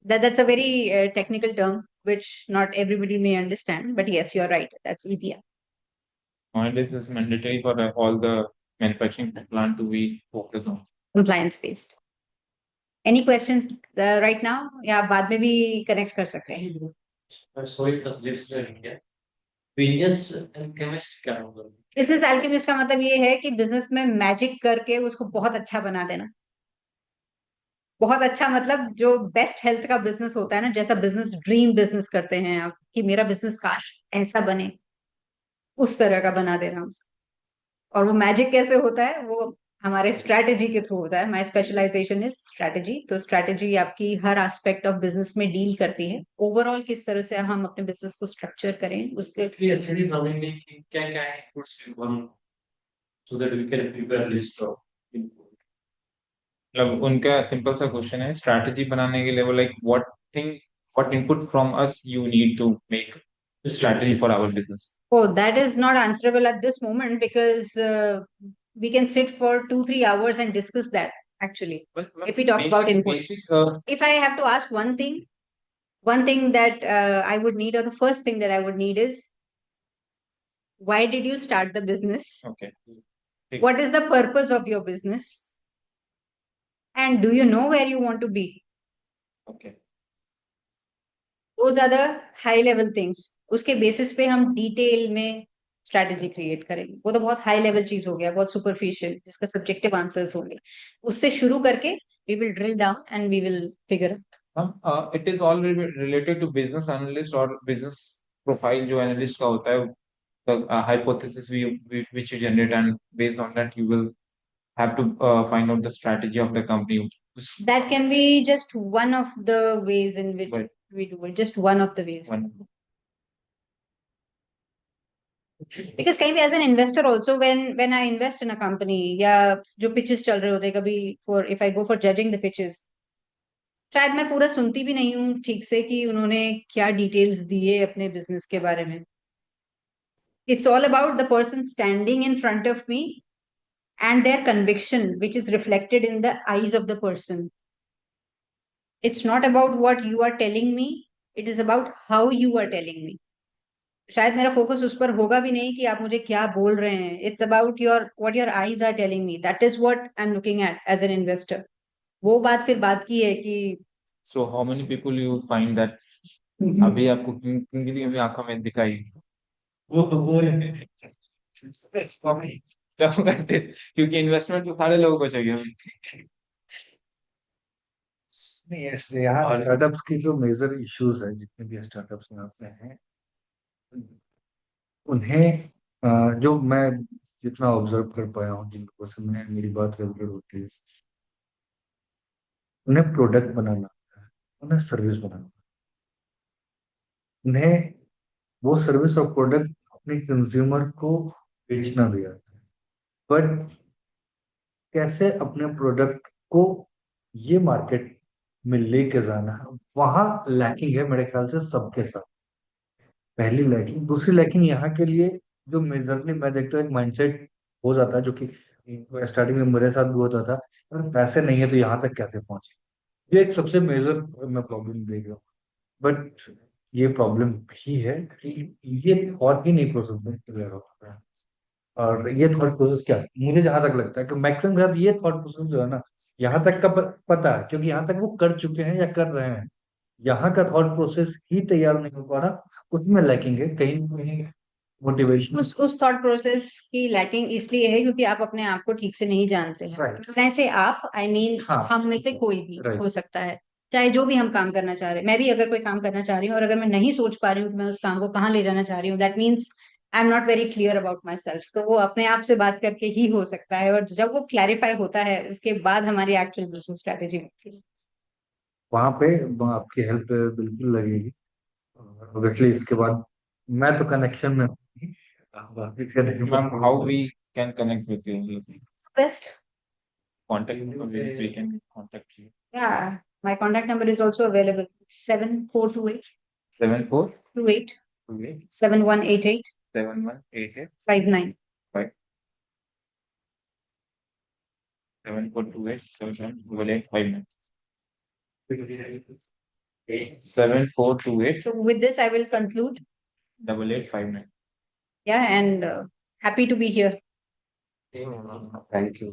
That's a very technical term which not everybody may understand, but yes, you're right. That's EPR.
Nowadays is mandatory for all the manufacturing plant to be focused on.
Compliance based. Any questions right now? या आप बाद में भी connect कर सकते हैं.
Sorry list क्या business chemist क्या होगा?
बिजनेस एल्केमिस्ट का मतलब ये है कि बिजनेस में मैजिक करके उसको बहुत अच्छा बना देना. बहुत अच्छा मतलब जो बेस्ट हेल्थ का बिजनेस होता है ना, जैसा बिजनेस ड्रीम बिजनेस करते हैं आप कि मेरा बिजनेस काश ऐसा बने, उस तरह का बना देना उसको. और वो मैजिक कैसे होता है, वो हमारे स्ट्रैटेजी के थ्रू होता है. My specialization is strategy. तो स्ट्रैटेजी आपकी हर एस्पेक्ट ऑफ बिजनेस में डील करती है. ओवरऑल किस तरह से हम अपने बिजनेस को स्ट्रक्चर करें उसके
क्लियर स्टडी बनाने में क्या क्या है इनपुट्स हम so that we can prepare list of
मतलब उनका सिंपल सा क्वेश्चन है स्ट्रैटेजी बनाने के लिए, वो like what input from us you need to make strategy for our business.
Oh, that is not answerable at this moment because we can sit for 2-3 hours and discuss that actually.
Well,
If we talk about inputs. If I have to ask one thing that I would need, or the first thing that I would need is, why did you start the business?
Okay.
What is the purpose of your business? And do you know where you want to be?
Okay.
Those are the high level things. उसके basis पे हम detail में strategy create करेंगे. वो तो बहुत high level चीज हो गया, बहुत सुपरफिशियल, जिसका सब्जेक्टिव आंसर्स होंगे. उससे शुरू करके we will drill down and we will figure out.
It is all related to business analyst or business profile जो analyst का होता है, the hypothesis which you generate, and based on that you will have to find out the strategy of the company.
That can be just one of the ways in which
But
we do it, just one of the ways.
one,
Because कहीं भी as an investor also, when I invest in a company या जो pitches चल रहे होते हैं कभी, for if I go for judging the pitches, शायद मैं पूरा सुनती भी नहीं हूँ ठीक से कि उन्होंने क्या डिटेल्स दिए अपने बिजनेस के बारे में. It's all about the person standing in front of me and their conviction, which is reflected in the eyes of the person. It's not about what you are telling me, it is about how you are telling me. शायद मेरा focus उस पर होगा भी नहीं कि आप मुझे क्या बोल रहे हैं. It's about your what your eyes are telling me. That is what I am looking at as an investor. वो बात फिर बात की है कि
so how many people you find that अभी आपको किन आंखों में दिखाई
वो
क्या करते, क्योंकि इन्वेस्टमेंट तो सारे लोगों को चाहिए.
नहीं ऐसे यहाँ स्टार्टअप्स की जो मेजर इश्यूज है, जितने भी स्टार्टअप्स यहाँ पे हैं, उन्हें जो मैं जितना ऑब्जर्व कर पाया हूँ, जिनको से मैं मेरी बात रेगुलर होती है, उन्हें प्रोडक्ट बनाना आता है, उन्हें सर्विस बनाना आता है, उन्हें वो सर्विस और प्रोडक्ट अपने कंज्यूमर को बेचना भी आता है. बट कैसे अपने प्रोडक्ट को ये मार्केट में लेके जाना है, वहां लैकिंग है मेरे ख्याल से सबके साथ. पहली लैकिंग. दूसरी लैकिंग यहाँ के लिए जो मेजरली मैं देखता हूँ, एक माइंडसेट हो जाता है, जो कि स्टार्टिंग में मेरे साथ भी होता था, अगर पैसे नहीं है तो यहाँ तक कैसे पहुंचे. ये एक सबसे मेजर मैं प्रॉब्लम देख रहा हूँ. बट ये प्रॉब्लम भी है कि ये थॉट ही नहीं प्रोसेस में क्लियर होता है. और ये थॉट प्रोसेस क्या है, मुझे जहां तक लगता है कि मैक्सिमम के साथ ये थॉट प्रोसेस जो है ना, यहाँ तक का पता है, क्योंकि यहाँ तक वो कर चुके हैं या कर रहे हैं. यहाँ का थॉट प्रोसेस ही तैयार नहीं हो पा रहा, उसमें लैकिंग है कहीं ना कहीं. मोटिवेशन
उस थॉट प्रोसेस की लैकिंग इसलिए है क्योंकि आप अपने आप को ठीक से नहीं जानते हैं.
Right.
ऐसे आप आई मीन
हाँ.
हम में से कोई भी
Right.
हो सकता है, चाहे जो भी हम काम करना चाह रहे हैं. मैं भी अगर कोई काम करना चाह रही हूँ और अगर मैं नहीं सोच पा रही हूँ कि मैं उस काम को कहाँ ले जाना चाह रही हूँ, that means I am not very clear about my self. तो वो अपने आप से बात करके ही हो सकता है, और जब वो क्लैरिफाई होता है उसके बाद हमारी एक्चुअल बिजनेस स्ट्रेटेजी होती है.
वहां पे आपकी हेल्प बिल्कुल लगेगी. ऑब्वियसली इसके बाद मैं तो कनेक्शन में हूँ. बाकी का नहीं
Ma'am, how we can connect with you?
Best.
Contact we can contact you.
Yeah, my contact number is also available. 7428
7428
7188
7188
59.
7428 778859. 7428
So with this, I will conclude.
8859.
Yeah, and happy to be here.
Thank you.